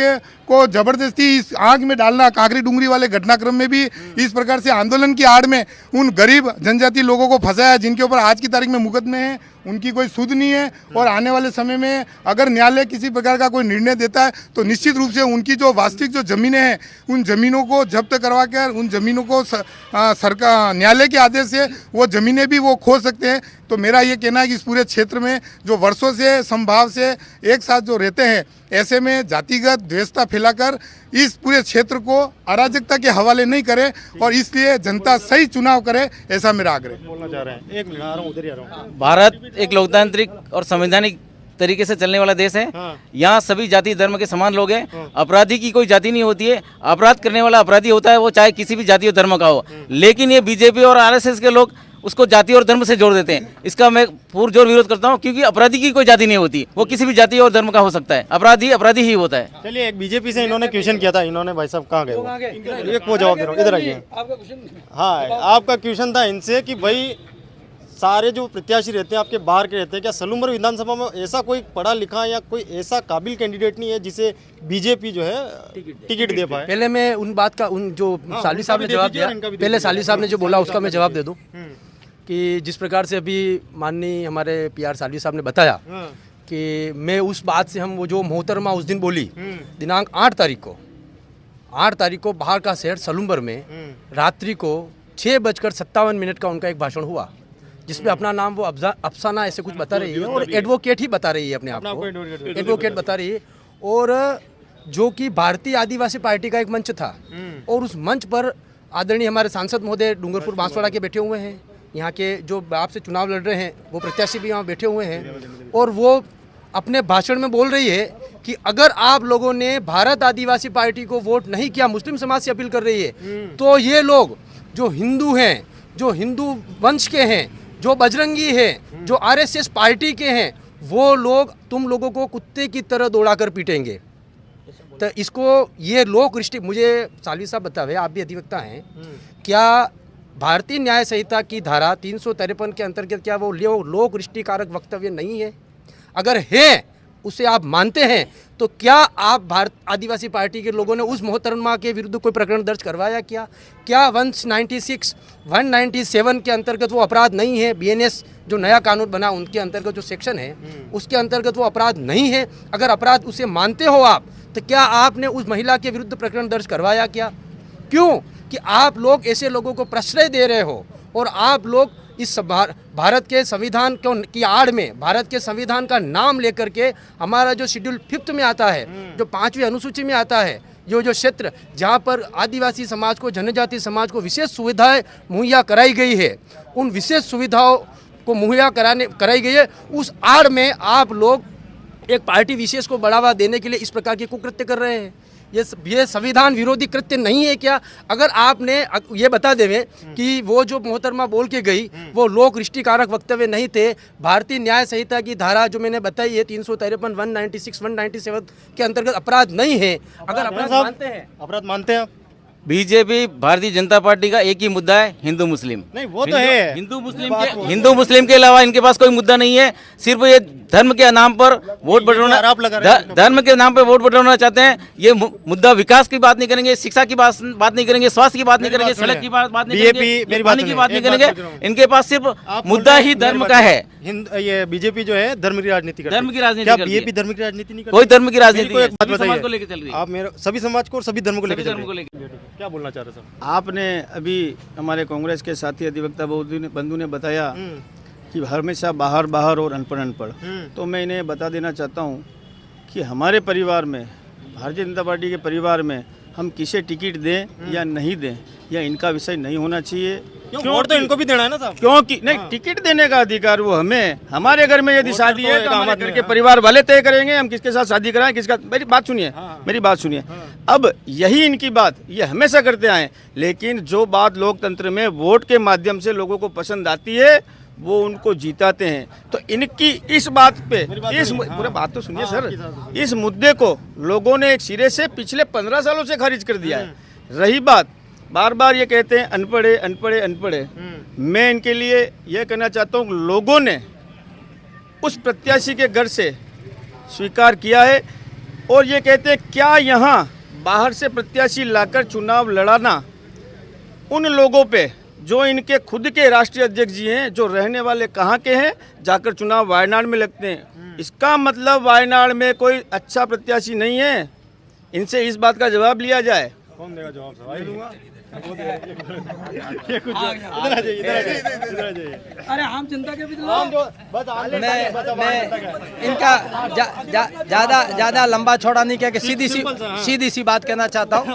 को जबरदस्ती इस आग में डालना, काकरी डूंगरी वाले घटनाक्रम में भी इस प्रकार से आंदोलन की आड़ में उन गरीब जनजाति लोगों को फंसाया, जिनके ऊपर आज की तारीख में मुकदमे हैं, उनकी कोई सुध नहीं है। और आने वाले समय में अगर न्यायालय किसी प्रकार का कोई निर्णय देता है तो निश्चित रूप से उनकी जो वास्तविक जो ज़मीनें हैं, उन ज़मीनों को जब्त करवा कर उन ज़मीनों को सरकार न्यायालय के आदेश से वो ज़मीनें भी वो खो सकते हैं। तो मेरा ये कहना है कि इस पूरे क्षेत्र में जो वर्षों से समभाव से एक साथ जो रहते हैं, ऐसे में जातिगत द्वेषता फैलाकर इस पूरे क्षेत्र को अराजकता के हवाले नहीं करे, और इसलिए जनता सही चुनाव करे, ऐसा मेरा आग्रह। बोलना चाह रहे हैं, एक मिनट आ रहा हूँ, उधर ही आ रहा हूँ। भारत एक लोकतांत्रिक और संवैधानिक तरीके से चलने वाला देश है। यहाँ सभी जाति धर्म के समान लोग हैं। अपराधी की कोई जाति नहीं होती है। अपराध करने वाला अपराधी होता है, वो चाहे किसी भी जाति और धर्म का हो। लेकिन ये बीजेपी और आरएसएस के लोग उसको जाति और धर्म से जोड़ देते हैं। इसका मैं पुरजोर विरोध करता हूँ, क्योंकि अपराधी की कोई जाति नहीं होती, वो किसी भी जाति और धर्म का हो सकता है। अपराधी अपराधी ही होता है। चलिए, एक बीजेपी से इन्होंने क्वेश्चन किया था, इन्होंने भाई साहब कहाँ गए वो? एक वो जवाब दे रहा हूँ, इधर आइए। हाँ, आपका क्वेश्चन था इनसे कि भाई सारे जो प्रत्याशी रहते हैं आपके बाहर के रहते हैं, क्या सलूमर विधानसभा में ऐसा कोई पढ़ा लिखा या कोई ऐसा काबिल कैंडिडेट नहीं है जिसे बीजेपी जो है टिकट दे पाए? पहले मैं उन बात का जो साली साहब ने जवाब दिया, पहले साली साहब ने जो बोला उसका मैं जवाब दे दूं कि जिस प्रकार से अभी माननीय हमारे PR साली साहब ने बताया कि मैं उस बात से हम वो जो मोहतरमा उस दिन बोली, दिनांक 8 तारीख को बाहर का शहर सलूम्बर में रात्रि को 6:57 का उनका एक भाषण हुआ, जिसमें अपना नाम वो अफसाना ऐसे कुछ बता रही है और एडवोकेट ही बता रही है अपने आप को, एडवोकेट बता रही है। और जो कि भारतीय आदिवासी पार्टी का एक मंच था, और उस मंच पर आदरणीय हमारे सांसद महोदय डूंगरपुर बांसवाड़ा के बैठे हुए हैं, यहाँ के जो आपसे चुनाव लड़ रहे हैं वो प्रत्याशी भी यहाँ बैठे हुए हैं, और वो अपने भाषण में बोल रही है कि अगर आप लोगों ने भारत आदिवासी पार्टी को वोट नहीं किया, मुस्लिम समाज से अपील कर रही है, तो ये लोग जो हिंदू हैं, जो हिंदू वंश के हैं, जो बजरंगी हैं, जो RSS पार्टी के हैं, वो लोग तुम लोगों को कुत्ते की तरह दौड़ाकर पीटेंगे। तो इसको ये लोक रिष्टि, मुझे सालवी साहब बतावे, आप भी अधिवक्ता हैं, क्या भारतीय न्याय संहिता की धारा 353 के अंतर्गत क्या वो लोक रिष्टिकारक वक्तव्य नहीं है? अगर है, उसे आप मानते हैं, तो क्या आप भारत आदिवासी पार्टी के लोगों ने उस मोहतरमा के विरुद्ध कोई प्रकरण दर्ज करवाया? क्या 196, 197 के अंतर्गत वो अपराध नहीं है? BNS जो नया कानून बना उनके अंतर्गत जो सेक्शन है उसके अंतर्गत वो अपराध नहीं है? अगर अपराध उसे मानते हो आप, तो क्या आपने उस महिला के विरुद्ध प्रकरण दर्ज करवाया? क्यों कि आप लोग ऐसे लोगों को प्रश्रय दे रहे हो और आप लोग इस भारत के संविधान की आड़ में भारत के संविधान का नाम लेकर के हमारा जो शेड्यूल 5 में आता है, जो 5वीं अनुसूची में आता है, जो क्षेत्र जहाँ पर आदिवासी समाज को, जनजाति समाज को विशेष सुविधाएं मुहैया कराई गई है, उन विशेष सुविधाओं को मुहैया कराई गई है, उस आड़ में आप लोग एक पार्टी विशेष को बढ़ावा देने के लिए इस प्रकार के कुकृत्य कर रहे हैं। ये संविधान विरोधी कृत्य नहीं है क्या? अगर आपने ये बता देवे कि वो जो मोहतरमा बोल के गई वो लोक रिष्टिकारक वक्तव्य नहीं थे, भारतीय न्याय संहिता की धारा जो मैंने बताई है 353, 196, 197 के अंतर्गत अपराध नहीं है। अगर अपराध मानते हैं, अपराध मानते हैं आप? बीजेपी भारतीय जनता पार्टी का एक ही मुद्दा है, हिंदू मुस्लिम। नहीं वो तो है, हिंदू मुस्लिम के अलावा इनके पास कोई मुद्दा नहीं है। सिर्फ ये धर्म के नाम पर वोट बटोरना, धर्म के नाम पर वोट बटोरना चाहते हैं। ये मुद्दा विकास की बात नहीं करेंगे, शिक्षा की बात नहीं करेंगे, स्वास्थ्य की बात नहीं करेंगे, सड़क की बात नहीं करेंगे, पानी की बात नहीं करेंगे। इनके पास सिर्फ मुद्दा ही धर्म का है। ये बीजेपी जो है धर्म की राजनीति करती है। धर्म की राजनीति क्या करती है। बीजेपी धर्म की राजनीति नहीं करती? कोई धर्म की राजनीति मेरे को एक बात सभी समाज को बताइए, लेकर चल रही है। आप मेरे सभी समाज को और सभी धर्म को लेकर चल रही है। क्या बोलना चाह रहे सर? आपने अभी हमारे कांग्रेस के साथी अधिवक्ता बंधु ने बताया कि हमेशा बाहर बाहर और अनपढ़। तो मैं इन्हें बता देना चाहता हूँ कि हमारे परिवार में, भारतीय जनता पार्टी के परिवार में, हम किसे टिकट दें या नहीं दें, या इनका विषय नहीं होना चाहिए। क्यों? वोट तो इनको भी देना है ना साहब। क्योंकि नहीं, टिकट देने का अधिकार वो हमें, हमारे घर में यदि शादी है तो हमारे घर के परिवार वाले तय करेंगे हम किसके साथ शादी कराएं, किसका। मेरी बात सुनिए, मेरी बात सुनिए। अब यही इनकी बात, ये हमेशा करते आए, लेकिन जो बात लोकतंत्र में वोट के माध्यम से लोगों को पसंद आती है वो उनको जीताते हैं। तो इनकी इस बात पे, इस पूरा बात तो सुनिए सर, इस मुद्दे को लोगों ने एक सिरे से पिछले 15 सालों से खारिज कर दिया है। रही बात, बार बार ये कहते हैं अनपढ़े अनपढ़े अनपढ़े, मैं इनके लिए यह कहना चाहता हूँ, लोगों ने उस प्रत्याशी के घर से स्वीकार किया है और ये कहते हैं क्या यहाँ बाहर से प्रत्याशी लाकर चुनाव लड़ाना उन लोगों पे जो इनके खुद के राष्ट्रीय अध्यक्ष जी हैं, जो रहने वाले कहाँ के हैं, जाकर चुनाव वायनाड में लगते हैं। इसका मतलब वायनाड में कोई अच्छा प्रत्याशी नहीं है। इनसे इस बात का जवाब लिया जाए। कौन देगा जवाब साहब? अरे हम जनता के भी मैं इनका ज्यादा लंबा छोड़ा नहीं किया कि सीधी सी बात कहना चाहता हूँ।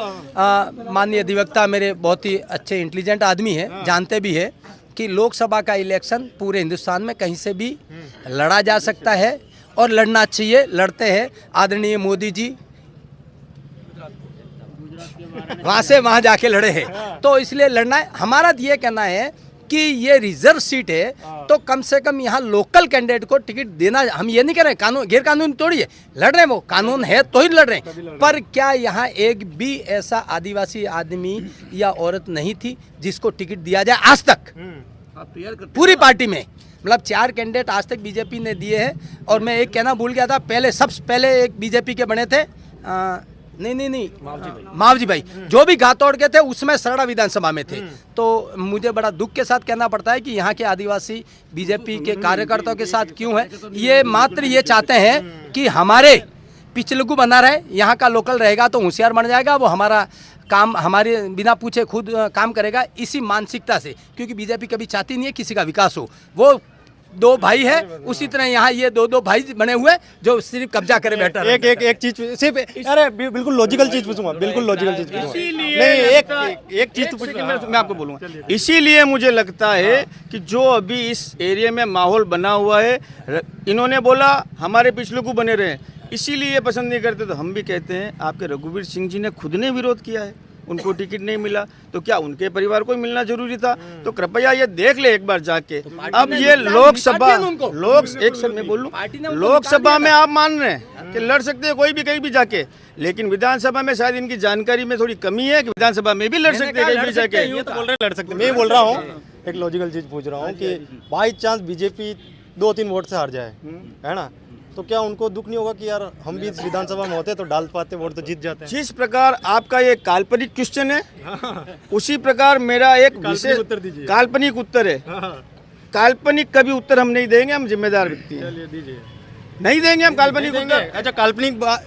माननीय अधिवक्ता मेरे बहुत ही अच्छे इंटेलिजेंट आदमी है, जानते भी है कि लोकसभा का इलेक्शन पूरे हिंदुस्तान में कहीं से भी लड़ा जा सकता है और लड़ना चाहिए, लड़ते हैं। आदरणीय मोदी जी वहाँ से वहाँ जाके लड़े हैं, तो इसलिए लड़ना है। हमारा ये कहना है कि ये रिजर्व सीट है तो कम से कम यहाँ लोकल कैंडिडेट को टिकट देना। हम ये नहीं कह रहे कानून गैर कानून तोड़ी है, लड़ रहे हैं, वो कानून है तो ही लड़ रहे हैं। पर क्या यहाँ एक भी ऐसा आदिवासी आदमी या औरत नहीं थी जिसको टिकट दिया जाए आज तक पूरी पार्टी में? मतलब 4 कैंडिडेट आज तक बीजेपी ने दिए हैं। और मैं एक कहना भूल गया था, पहले सबसे पहले एक बीजेपी के बने थे नहीं मावजी भाई, जो भी घातोड़ के थे उसमें सरड़ा विधानसभा में थे। तो मुझे बड़ा दुख के साथ कहना पड़ता है कि यहाँ के आदिवासी बीजेपी के कार्यकर्ताओं के साथ क्यों है। ये मात्र ये चाहते हैं कि हमारे पिछलगू बना रहे, यहाँ का लोकल रहेगा तो होशियार बन जाएगा, वो हमारा काम हमारे बिना पूछे खुद काम करेगा, इसी मानसिकता से। क्योंकि बीजेपी कभी चाहती नहीं है किसी का विकास हो। वो 2 भाई है, उसी तरह यहाँ ये 2 भाई बने हुए जो सिर्फ कब्जा करे बैठा है। एक चीज सिर्फ, अरे बिल्कुल लॉजिकल चीज पूछूंगा, बिल्कुल लॉजिकल चीज पूछूंगा। नहीं, एक चीज तो मैं आपको बोलूँगा। इसीलिए मुझे लगता है कि जो अभी इस एरिया में माहौल बना हुआ है, इन्होंने बोला हमारे पिछलू बने रहे, इसीलिए ये पसंद नहीं करते। तो हम भी कहते हैं आपके रघुवीर सिंह जी ने खुद ने विरोध किया है, उनको टिकट नहीं मिला, तो क्या उनके परिवार को मिलना जरूरी था? तो कृपया ये देख ले एक बार जाके। अब ये लोकसभा एक सर मैं बोलूं, लोकसभा में आप मान रहे हैं कि लड़ सकते हैं कोई भी कहीं भी जाके, लेकिन विधानसभा में शायद इनकी जानकारी में थोड़ी कमी है कि विधानसभा में भी लड़ सकते हैं कहीं भी जाके। ये तो बोल रहे लड़ सकते, मैं बोल रहा हूँ एक लॉजिकल चीज पूछ रहा हूँ कि बाई चांस बीजेपी 2-3 वोट से हार जाए, है ना, तो क्या उनको दुख नहीं होगा कि यार हम भी विधानसभा में होते तो डाल पाते वोट तो जीत जाते हैं? जिस प्रकार आपका ये काल्पनिक क्वेश्चन है, उसी प्रकार मेरा एक विशेष काल्पनिक उत्तर है। काल्पनिक कभी उत्तर हम नहीं देंगे, हम जिम्मेदार व्यक्ति हैं, नहीं देंगे हम काल्पनिक उत्तर। अच्छा,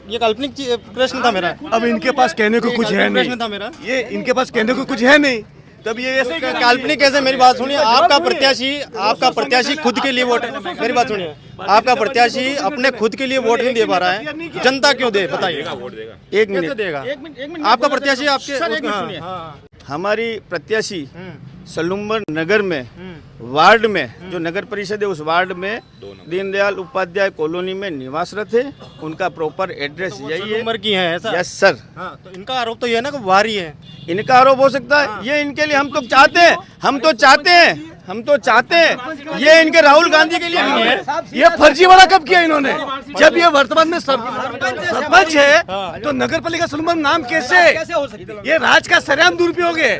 ये काल्पनिक प्रश्न था मेरा। अब इनके पास कहने को कुछ है नहीं, था मेरा ये इनके पास कहने को कुछ है नहीं, तब ये ऐसे काल्पनिक कैसे? मेरी बात सुनिए, आपका प्रत्याशी खुद के लिए वोट, मेरी बात सुनिए, आपका प्रत्याशी अपने खुद के लिए वोट नहीं दे पा रहा है, जनता क्यों दे बताइए? एक मिनट देगा आपका प्रत्याशी आपके? हमारी प्रत्याशी सलूम्बर नगर में वार्ड में जो नगर परिषद है उस वार्ड में दीनदयाल उपाध्याय कॉलोनी में निवासरत है। उनका प्रॉपर एड्रेस यही है। उम्र की है ऐसा? Yes sir. हाँ, तो इनका आरोप तो ये है ना कि बाहरी है। इनका आरोप हो सकता है, ये इनके लिए हम तो चाहते हैं, ये इनके राहुल गांधी के लिए नहीं है। ये फर्जीवाड़ा कब किया इन्होंने? जब ये वर्तमान में सरपंच है तो नगर पालिका सलूम्बर नाम कैसे? ये राज का सरेआम दुरुपयोग है,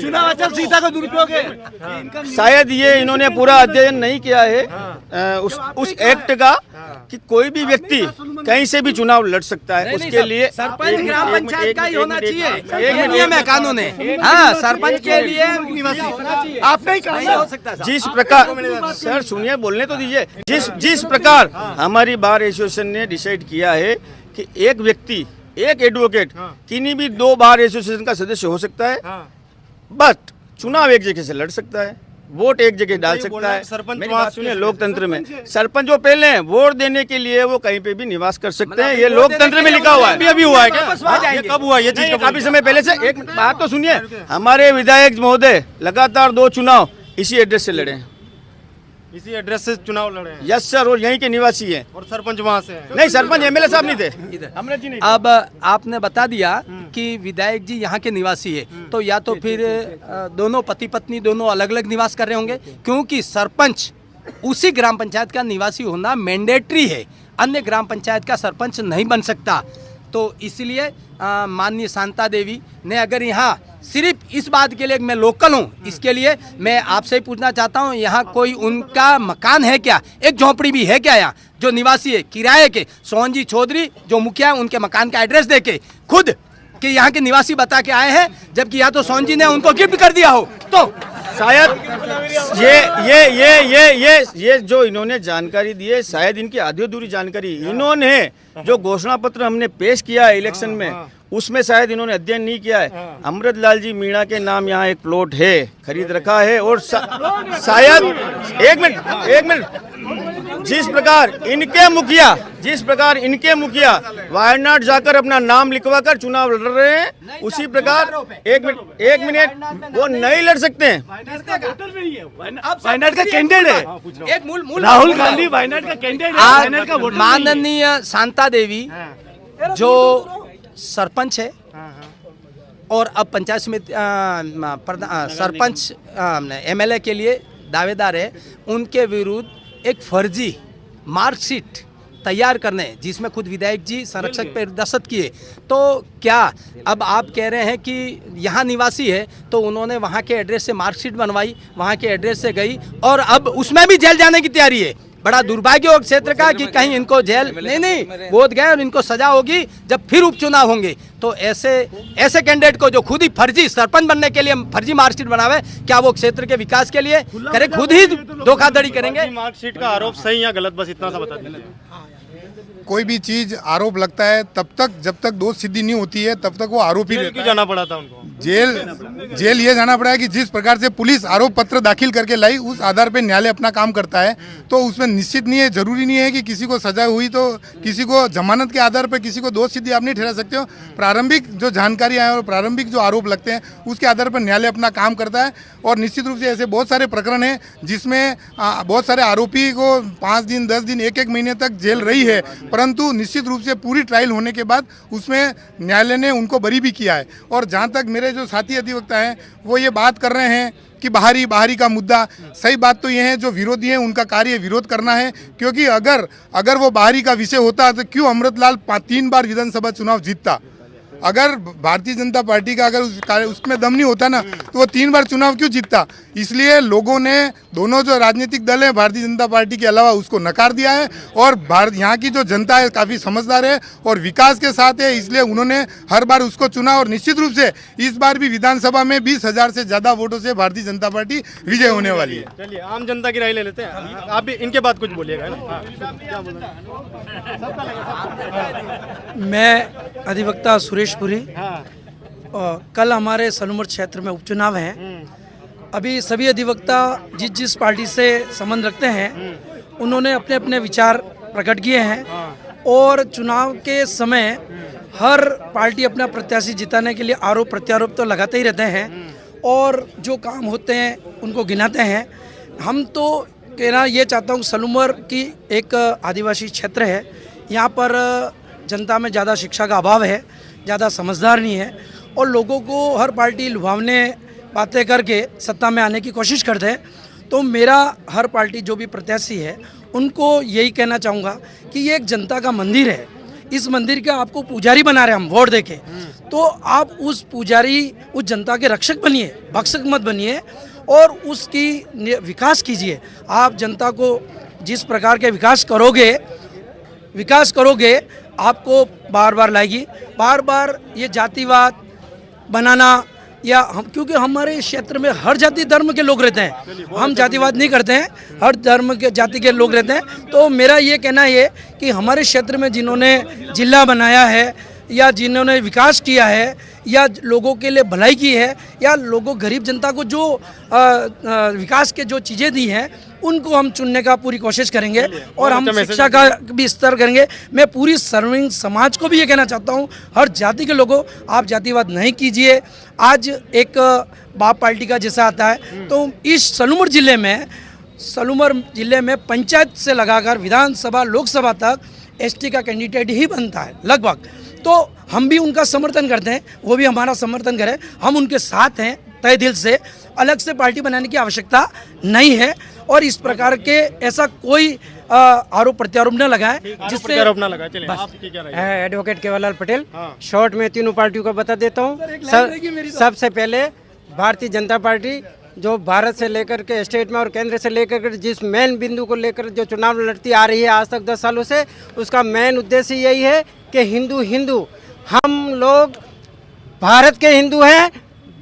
चुनाव आचार संहिता का दुरुपयोग है। शायद ये इन्होंने पूरा अध्ययन नहीं किया है उस एक्ट का कि कोई भी व्यक्ति कहीं से भी चुनाव लड़ सकता है। उसके लिए सरपंच ग्राम पंचायत का ही होना चाहिए, एक नियम है कानून है। हाँ, सरपंच के लिए निवासी आपने ही कहा जिस प्रकार, सर सुनिए, बोलने तो दीजिए। जिस प्रकार हमारी बार एसोसिएशन ने डिसाइड किया है कि एक व्यक्ति, एक एडवोकेट किन्हीं भी 2 बार एसोसिएशन का सदस्य हो सकता है, बट चुनाव एक जगह से लड़ सकता है, वोट एक जगह डाल सकता है। सरपंच मेरी बात सुनिए, लोकतंत्र में सरपंच जो पहले हैं वोट देने के लिए वो कहीं पे भी निवास कर सकते हैं। ये लोकतंत्र में लिखा हुआ है। अभी हुआ है क्या? ये कब हुआ ये चीज? काफी समय पहले से। एक बात तो सुनिए, हमारे विधायक महोदय लगातार 2 चुनाव इसी एड्रेस से लड़े हैं। इसी एड्रेस से चुनाव लड़े हैं? यस सर, और यहीं के निवासी हैं। और सरपंच वहाँ से हैं? नहीं, सरपंच एमएलए साहब नहीं थे, अमृत जी नहीं थे। अब आपने बता दिया कि विधायक जी यहाँ के निवासी है, तो या तो फिर दोनों पति पत्नी दोनों अलग अलग निवास कर रहे होंगे, क्योंकि सरपंच उसी ग्राम पंचायत का निवासी होना मैंडेटरी है, अन्य ग्राम पंचायत का सरपंच नहीं बन सकता। तो इसलिए माननीय शांता देवी ने अगर यहाँ सिर्फ इस बात के लिए मैं लोकल हूँ, इसके लिए मैं आपसे ही पूछना चाहता हूँ, यहाँ कोई उनका मकान है क्या? एक झोंपड़ी भी है क्या यहाँ जो निवासी है किराए के? सोहन जी चौधरी जो मुखिया उनके मकान का एड्रेस देके खुद कि यहाँ के निवासी बता के आए हैं, जबकि या तो सोहन जी ने उनको गिफ्ट कर दिया हो। तो शायद ये जो इन्होंने जानकारी दी है, शायद इनकी आधी अधूरी जानकारी। इन्होंने जो घोषणा पत्र हमने पेश किया है इलेक्शन में, उसमें शायद इन्होंने अध्ययन नहीं किया है। अमृतलाल जी मीणा के नाम यहाँ एक प्लॉट है, खरीद रखा है, और शायद एक मिनट जिस प्रकार इनके मुखिया वायनाड जाकर अपना नाम लिखवा कर चुनाव लड़ रहे हैं, उसी प्रकार एक मिनट वो नहीं लड़ सकते हैं। वायनाड का कैंडिडेट है, एक मूल राहुल गांधी वायनाड का कैंडिडेट है, वायनाड का वोटर नहीं है। माननीय शांता देवी जो सरपंच है और अब पंचायत समिति सरपंच एमएलए के लिए दावेदार है, उनके विरुद्ध एक फर्जी मार्कशीट तैयार करने जिसमें खुद विधायक जी संरक्षक पर दस्तखत किए, तो क्या अब आप कह रहे हैं कि यहाँ निवासी है तो उन्होंने वहाँ के एड्रेस से मार्कशीट बनवाई, वहाँ के एड्रेस से गई और अब उसमें भी जेल जाने की तैयारी है? बड़ा दुर्भाग्य हो क्षेत्र का कि कहीं इनको जेल नहीं बोध गए और इनको सजा होगी जब फिर उपचुनाव होंगे। तो ऐसे कैंडिडेट को जो खुद ही फर्जी सरपंच बनने के लिए फर्जी मार्कशीट बनावे, क्या वो क्षेत्र के विकास के लिए करे? खुद ही धोखाधड़ी करेंगे। मार्कशीट का आरोप सही या गलत, बस इतना सा बता दीजिए। कोई भी चीज आरोप लगता है तब तक, जब तक दोष सिद्धि नहीं होती है तब तक वो आरोपी रहता है। जाना पड़ा था उनको जेल ये जाना पड़ा है कि जिस प्रकार से पुलिस आरोप पत्र दाखिल करके लाई, उस आधार पर न्यायालय अपना काम करता है। तो उसमें निश्चित नहीं है, जरूरी नहीं है कि किसी को सजा हुई तो किसी को जमानत के आधार पर किसी को दोष सिद्धि आप नहीं ठहरा सकते हो। प्रारंभिक जो जानकारी है और प्रारंभिक जो आरोप लगते हैं उसके आधार पर न्यायालय अपना काम करता है। और निश्चित रूप से ऐसे बहुत सारे प्रकरण हैं जिसमें बहुत सारे आरोपी को 5 दिन 10 दिन 1-1 महीने तक जेल रही है, परंतु निश्चित रूप से पूरी ट्रायल होने के बाद उसमें न्यायालय ने उनको बरी भी किया है। और जहाँ तक मेरे जो साथी अधिवक्ता हैं वो ये बात कर रहे हैं कि बाहरी का मुद्दा, सही बात तो ये है जो विरोधी हैं उनका कार्य विरोध करना है, क्योंकि अगर वो बाहरी का विषय होता तो क्यों अमृतलाल 3 बार विधानसभा चुनाव जीतता? अगर भारतीय जनता पार्टी का अगर उसमें दम नहीं होता ना तो वो 3 बार चुनाव क्यों जीतता? इसलिए लोगों ने, दोनों जो राजनीतिक दल है भारतीय जनता पार्टी के अलावा, उसको नकार दिया है। और यहाँ की जो जनता है काफ़ी समझदार है और विकास के साथ है, इसलिए उन्होंने हर बार उसको चुना। और निश्चित रूप से इस बार भी विधानसभा में 20,000 से ज़्यादा वोटों से भारतीय जनता पार्टी विजय होने वाली है। चलिए आम जनता की राय ले लेते हैं, आप भी इनके बाद कुछ बोलिएगा। मैं अधिवक्ता सुरेश पुरी कल हमारे सलूमर क्षेत्र में उपचुनाव हैं। अभी सभी अधिवक्ता जिस पार्टी से संबंध रखते हैं उन्होंने अपने अपने विचार प्रकट किए हैं और चुनाव के समय हर पार्टी अपना प्रत्याशी जिताने के लिए आरोप प्रत्यारोप तो लगाते ही रहते हैं और जो काम होते हैं उनको गिनाते हैं। हम तो कहना ये चाहता हूँ, सलूमर की एक आदिवासी क्षेत्र है, यहाँ पर जनता में ज़्यादा शिक्षा का अभाव है, ज़्यादा समझदार नहीं है और लोगों को हर पार्टी लुभावने बातें करके सत्ता में आने की कोशिश करते हैं। तो मेरा हर पार्टी जो भी प्रत्याशी है उनको यही कहना चाहूँगा कि ये एक जनता का मंदिर है, इस मंदिर का आपको पुजारी बना रहे हैं हम वोट देके, तो आप उस पुजारी उस जनता के रक्षक बनिए, भक्षक मत बनिए और उसकी विकास कीजिए। आप जनता को जिस प्रकार के विकास करोगे आपको बार बार लाएगी। बार बार ये जातिवाद बनाना या हम, क्योंकि हमारे क्षेत्र में हर जाति धर्म के लोग रहते हैं, हम जातिवाद नहीं करते हैं, हर धर्म के जाति के लोग रहते हैं। तो मेरा ये कहना है कि हमारे क्षेत्र में जिन्होंने जिला बनाया है या जिन्होंने विकास किया है या लोगों के लिए भलाई की है या लोगों गरीब जनता को जो विकास के जो चीज़ें दी हैं उनको हम चुनने का पूरी कोशिश करेंगे और हम शिक्षा का भी स्तर करेंगे। मैं पूरी सर्विंग समाज को भी ये कहना चाहता हूँ, हर जाति के लोगों आप जातिवाद नहीं कीजिए। आज एक बाप पार्टी का जैसा आता है तो इस सलूमर जिले में पंचायत से लगाकर विधानसभा लोकसभा तक एसटी का कैंडिडेट ही बनता है लगभग। तो हम भी उनका समर्थन करते हैं, वो भी हमारा समर्थन करें, हम उनके साथ हैं तय दिल से। अलग से पार्टी बनाने की आवश्यकता नहीं है और इस प्रकार के ऐसा कोई आरोप प्रत्यारोप न लगाए जिससे एडवोकेट केवललाल पटेल। शॉर्ट में तीनों पार्टियों को बता देता हूँ। सबसे पहले भारतीय जनता पार्टी जो भारत से लेकर के स्टेट में और केंद्र से लेकर के जिस मेन बिंदु को लेकर जो चुनाव लड़ती आ रही है आज तक 10 सालों से, उसका मेन उद्देश्य यही है कि हिंदू हम लोग भारत के हिंदू हैं,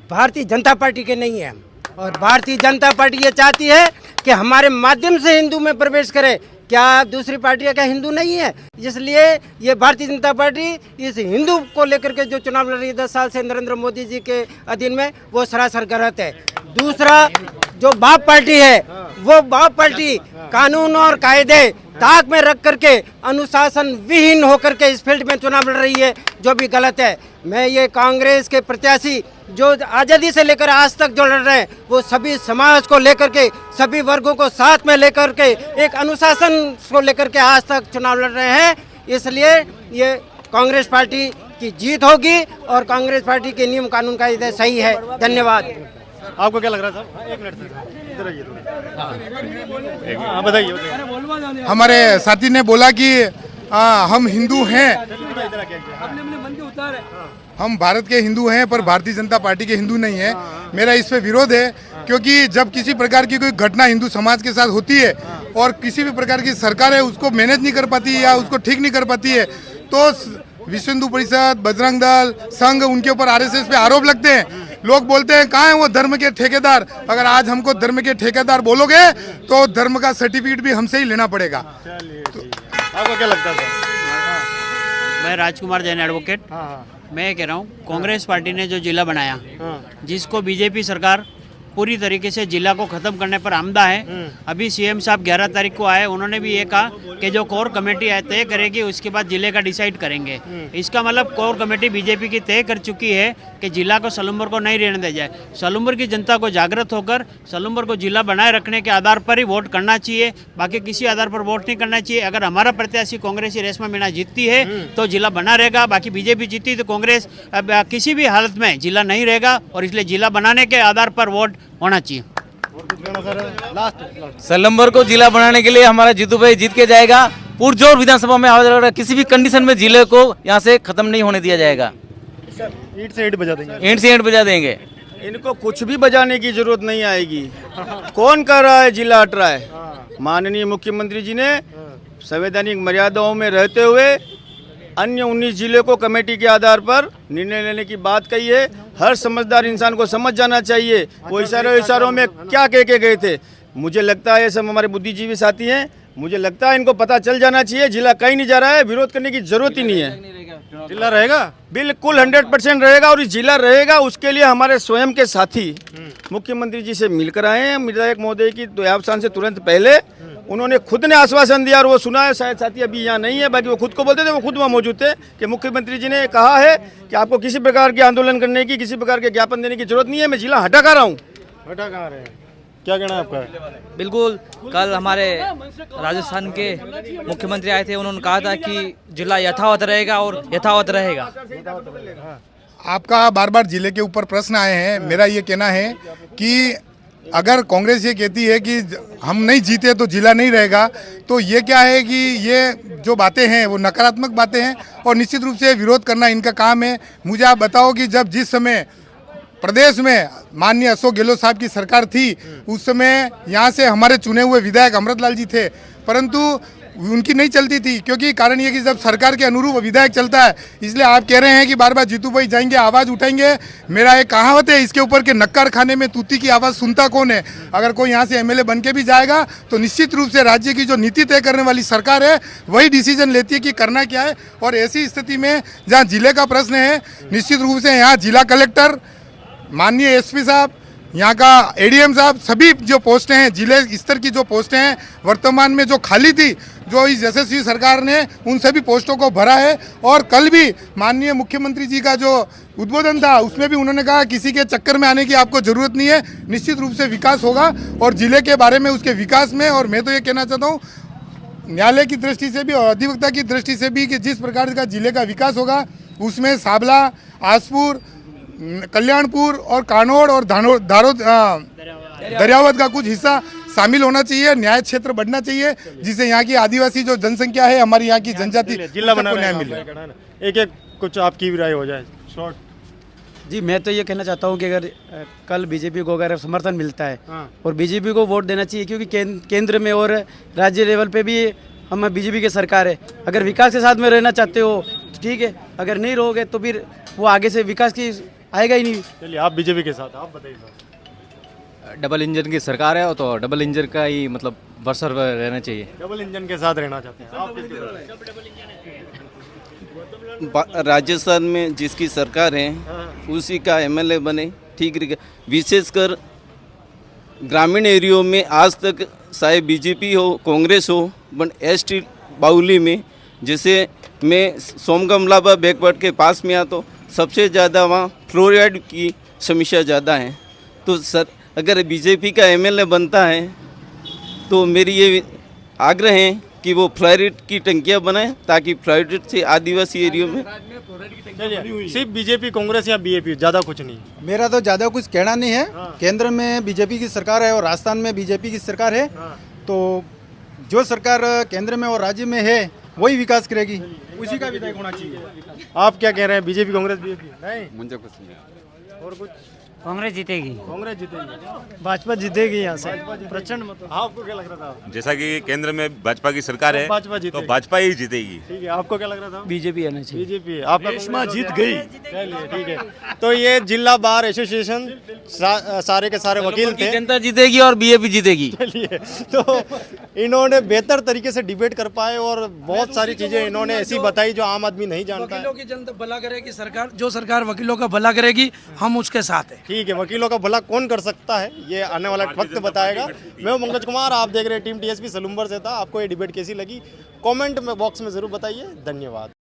भारतीय जनता पार्टी के नहीं हैं। और भारतीय जनता पार्टी ये चाहती है कि हमारे माध्यम से हिंदू में प्रवेश करे। क्या दूसरी पार्टियां क्या हिंदू नहीं है? इसलिए ये भारतीय जनता पार्टी इस हिंदू को लेकर के जो चुनाव लड़ रही है 10 साल से नरेंद्र मोदी जी के अधीन में, वो सरासर गलत है। दूसरा जो बाप पार्टी है वो बाप पार्टी कानून और कायदे ताक में रख करके अनुशासन विहीन होकर के इस फील्ड में चुनाव लड़ रही है, जो भी गलत है। मैं ये कांग्रेस के प्रत्याशी जो आज़ादी से लेकर आज तक जो लड़ रहे हैं वो सभी समाज को लेकर के, सभी वर्गों को साथ में लेकर के, एक अनुशासन को लेकर के आज तक चुनाव लड़ रहे हैं। इसलिए ये कांग्रेस पार्टी की जीत होगी और कांग्रेस पार्टी के नियम कानून कायदे सही है। धन्यवाद। आपको क्या लग रहा है साहब? एक मिनट इधर आइए थोड़ा। बताइए। हमारे साथी ने बोला कि हम हिंदू हैं, हम भारत के हिंदू हैं पर भारतीय जनता पार्टी के हिंदू नहीं है। मेरा इस पे विरोध है क्योंकि जब किसी प्रकार की कोई घटना हिंदू समाज के साथ होती है और किसी भी प्रकार की सरकार है उसको मैनेज नहीं कर पाती है या उसको ठीक नहीं कर पाती है, तो विश्व हिंदू परिषद, बजरंग दल, संघ, उनके ऊपर आरएसएस पे आरोप लगते हैं। लोग बोलते हैं कहाँ है वो धर्म के ठेकेदार? अगर आज हमको धर्म के ठेकेदार बोलोगे तो धर्म का सर्टिफिकेट भी हमसे ही लेना पड़ेगा। आपको क्या लगता है? मैं राजकुमार जैन एडवोकेट। मैं कह रहा हूँ कांग्रेस पार्टी ने जो जिला बनाया, जिसको बीजेपी सरकार पूरी तरीके से जिला को खत्म करने पर आमदा है। अभी सीएम साहब 11 तारीख को आए, उन्होंने भी ये कहा कि जो कोर कमेटी है तय करेगी उसके बाद जिले का डिसाइड करेंगे। इसका मतलब कोर कमेटी बीजेपी की तय कर चुकी है कि जिला को सलूमर को नहीं रहने दिया जाए। सलूमर की जनता को जागृत होकर सलूमर को जिला बनाए रखने के आधार पर ही वोट करना चाहिए, बाकी किसी आधार पर वोट नहीं करना चाहिए। अगर हमारा प्रत्याशी कांग्रेसी रेशमा मीणा जीतती है तो जिला बना रहेगा, बाकी बीजेपी जीतती तो कांग्रेस किसी भी हालत में जिला नहीं रहेगा और इसलिए जिला बनाने के आधार पर वोट होना चाहिए। सलूमर को जिला बनाने के लिए हमारा जीतू भाई जीत के जाएगा। पुरजोर विधानसभा में आवाज लगा, किसी भी कंडीशन में जिले को यहाँ से खत्म नहीं होने दिया जाएगा। ईंट से ईंट बजा देंगे। ईंट से ईंट बजा देंगे। इनको कुछ भी बजाने की जरूरत नहीं आएगी। कौन कर रहा है जिला हट रहा है? माननीय मुख्यमंत्री जी ने संवैधानिक मर्यादाओं में रहते हुए अन्य 19 जिले को कमेटी के आधार पर निर्णय लेने की बात कही है। हर समझदार इंसान को समझ जाना चाहिए वो इशारों में क्या कह के गए थे। मुझे लगता है ये सब हमारे बुद्धिजीवी साथी हैं, मुझे लगता है इनको पता चल जाना चाहिए जिला कहीं नहीं जा रहा है, विरोध करने की जरूरत ही नहीं है। जिला रहेगा, बिल्कुल 100% रहेगा। और जिला रहेगा उसके लिए हमारे स्वयं के साथी मुख्यमंत्री जी से मिलकर आए हैं। विधायक महोदय की देहावसान से तुरंत पहले उन्होंने खुद ने आश्वासन दिया, और वो सुना है, शायद साथी अभी यहाँ नहीं है, बाकी वो खुद को बोलते थे, वो खुद वहाँ मौजूद थे, कि मुख्यमंत्री जी ने कहा है कि आपको किसी प्रकार के आंदोलन करने की, किसी प्रकार के ज्ञापन देने की जरूरत नहीं है, मैं जिला हटा कर रहा हूँ। हटा कहाँ रहे हैं, क्या कहना है आपका? बिल्कुल, कल हमारे राजस्थान के मुख्यमंत्री आए थे, उन्होंने कहा था कि जिला यथावत रहेगा और यथावत रहेगा। आपका बार बार जिले के ऊपर प्रश्न आए हैं। मेरा ये कहना है कि अगर कांग्रेस ये कहती है कि हम नहीं जीते तो जिला नहीं रहेगा, तो ये क्या है कि ये जो बातें हैं वो नकारात्मक बातें हैं, और निश्चित रूप से विरोध करना इनका काम है। मुझे आप बताओ कि जब जिस समय प्रदेश में माननीय अशोक गहलोत साहब की सरकार थी, उस समय यहाँ से हमारे चुने हुए विधायक अमृतलाल जी थे, परंतु उनकी नहीं चलती थी, क्योंकि कारण ये कि जब सरकार के अनुरूप विधायक चलता है, इसलिए आप कह रहे हैं कि बार बार जीतू भाई जाएंगे, आवाज़ उठाएंगे। मेरा एक कहावत है इसके ऊपर कि नक्कार खाने में तूती की आवाज़ सुनता कौन है। अगर कोई यहाँ से एमएलए बन के भी जाएगा तो निश्चित रूप से राज्य की जो नीति तय करने वाली सरकार है वही डिसीजन लेती है कि करना क्या है। और ऐसी स्थिति में जहाँ जिले का प्रश्न है, निश्चित रूप से यहाँ जिला कलेक्टर, माननीय एसपी साहब, यहाँ का एडीएम साहब, सभी जो पोस्टें हैं, जिले स्तर की जो पोस्टें हैं वर्तमान में जो खाली थी, जो इस यशस्वी सरकार ने उन सभी पोस्टों को भरा है। और कल भी माननीय मुख्यमंत्री जी का जो उद्बोधन था उसमें भी उन्होंने कहा किसी के चक्कर में आने की आपको ज़रूरत नहीं है, निश्चित रूप से विकास होगा। और जिले के बारे में, उसके विकास में, और मैं तो ये कहना चाहता हूँ न्यायालय की दृष्टि से भी और अधिवक्ता की दृष्टि से भी कि जिस प्रकार का जिले का विकास होगा उसमें साबला, आसपुर, कल्याणपुर और कानौड़ और दरियावत का कुछ हिस्सा शामिल होना चाहिए। न्याय क्षेत्र बढ़ना चाहिए जिससे यहाँ की आदिवासी जो जनसंख्या है, हमारी यहाँ की जनजाति, जिला बना न्याय मिले। एक एक कुछ आपकी भी राय हो जाए शॉर्ट। जी, मैं तो ये कहना चाहता हूँ कि अगर कल बीजेपी को अगर समर्थन मिलता है और बीजेपी को वोट देना चाहिए, क्योंकि केंद्र में और राज्य लेवल पे भी हम बीजेपी की सरकार है। अगर विकास के साथ में रहना चाहते हो ठीक है, अगर नहीं रहोगे तो फिर वो आगे से विकास की आएगा ही नहीं। चलिए, आप बीजेपी के साथ, आप बताइए। डबल इंजन की सरकार है तो डबल इंजन का ही मतलब बरसर रहना चाहिए। डबल इंजन के साथ रहना चाहते हैं आप? राजस्थान में जिसकी सरकार है उसी का एमएलए बने, ठीक। विशेषकर ग्रामीण एरियो में आज तक चाहे बीजेपी हो, कांग्रेस हो, बट एसटी बाउली में, जैसे मैं सोमगमलाबा बैकवर्ड के पास में आता हूँ, सबसे ज़्यादा वहाँ फ्लोराइड की समस्या ज़्यादा है। तो सर अगर बीजेपी का एमएलए बनता है तो मेरी ये आग्रह है कि वो फ्लोराइड की टंकियाँ बनाएं, ताकि फ्लोराइड से आदिवासी एरियो में। सिर्फ बीजेपी, कांग्रेस या बीएपी, ज़्यादा कुछ नहीं? मेरा तो ज़्यादा कुछ कहना नहीं है। केंद्र में बीजेपी की सरकार है और राजस्थान में बीजेपी की सरकार है, तो जो सरकार केंद्र में और राज्य में है वही विकास करेगी, उसी का विधायक होना चाहिए। आप क्या कह रहे हैं, बीजेपी, कांग्रेस, बीएपी? नहीं, मुझे कुछ नहीं। और कुछ? कांग्रेस जीतेगी। कांग्रेस जीतेगी, भाजपा जीतेगी यहाँ से प्रचंड मतलब। आपको क्या लग रहा था? जैसा कि केंद्र में भाजपा की सरकार है तो भाजपा ही जीतेगी। ठीक है, आपको क्या लग रहा था? बीजेपी आना चाहिए। बीजेपी। आपका रेशमा जीत गई। चलिए, ठीक है। तो ये जिला बार एसोसिएशन सारे के सारे वकील थे। जनता जीतेगी और बीजेपी जीतेगी। चलिए, तो इन्होंने बेहतर तरीके से डिबेट कर पाए और बहुत सारी चीजें इन्होंने ऐसी बताई जो आम आदमी नहीं जानता है। वकीलों की जनता भला करेगी सरकार, जो सरकार वकीलों का भला करेगी हम उसके साथ हैं। ठीक है, वकीलों का भला कौन कर सकता है ये आने वाला वक्त बताएगा। मैं हूं पंकज कुमार, आप देख रहे हैं टीम टीएसपी सलूम्बर से था। आपको ये डिबेट कैसी लगी कमेंट में बॉक्स में जरूर बताइए। धन्यवाद।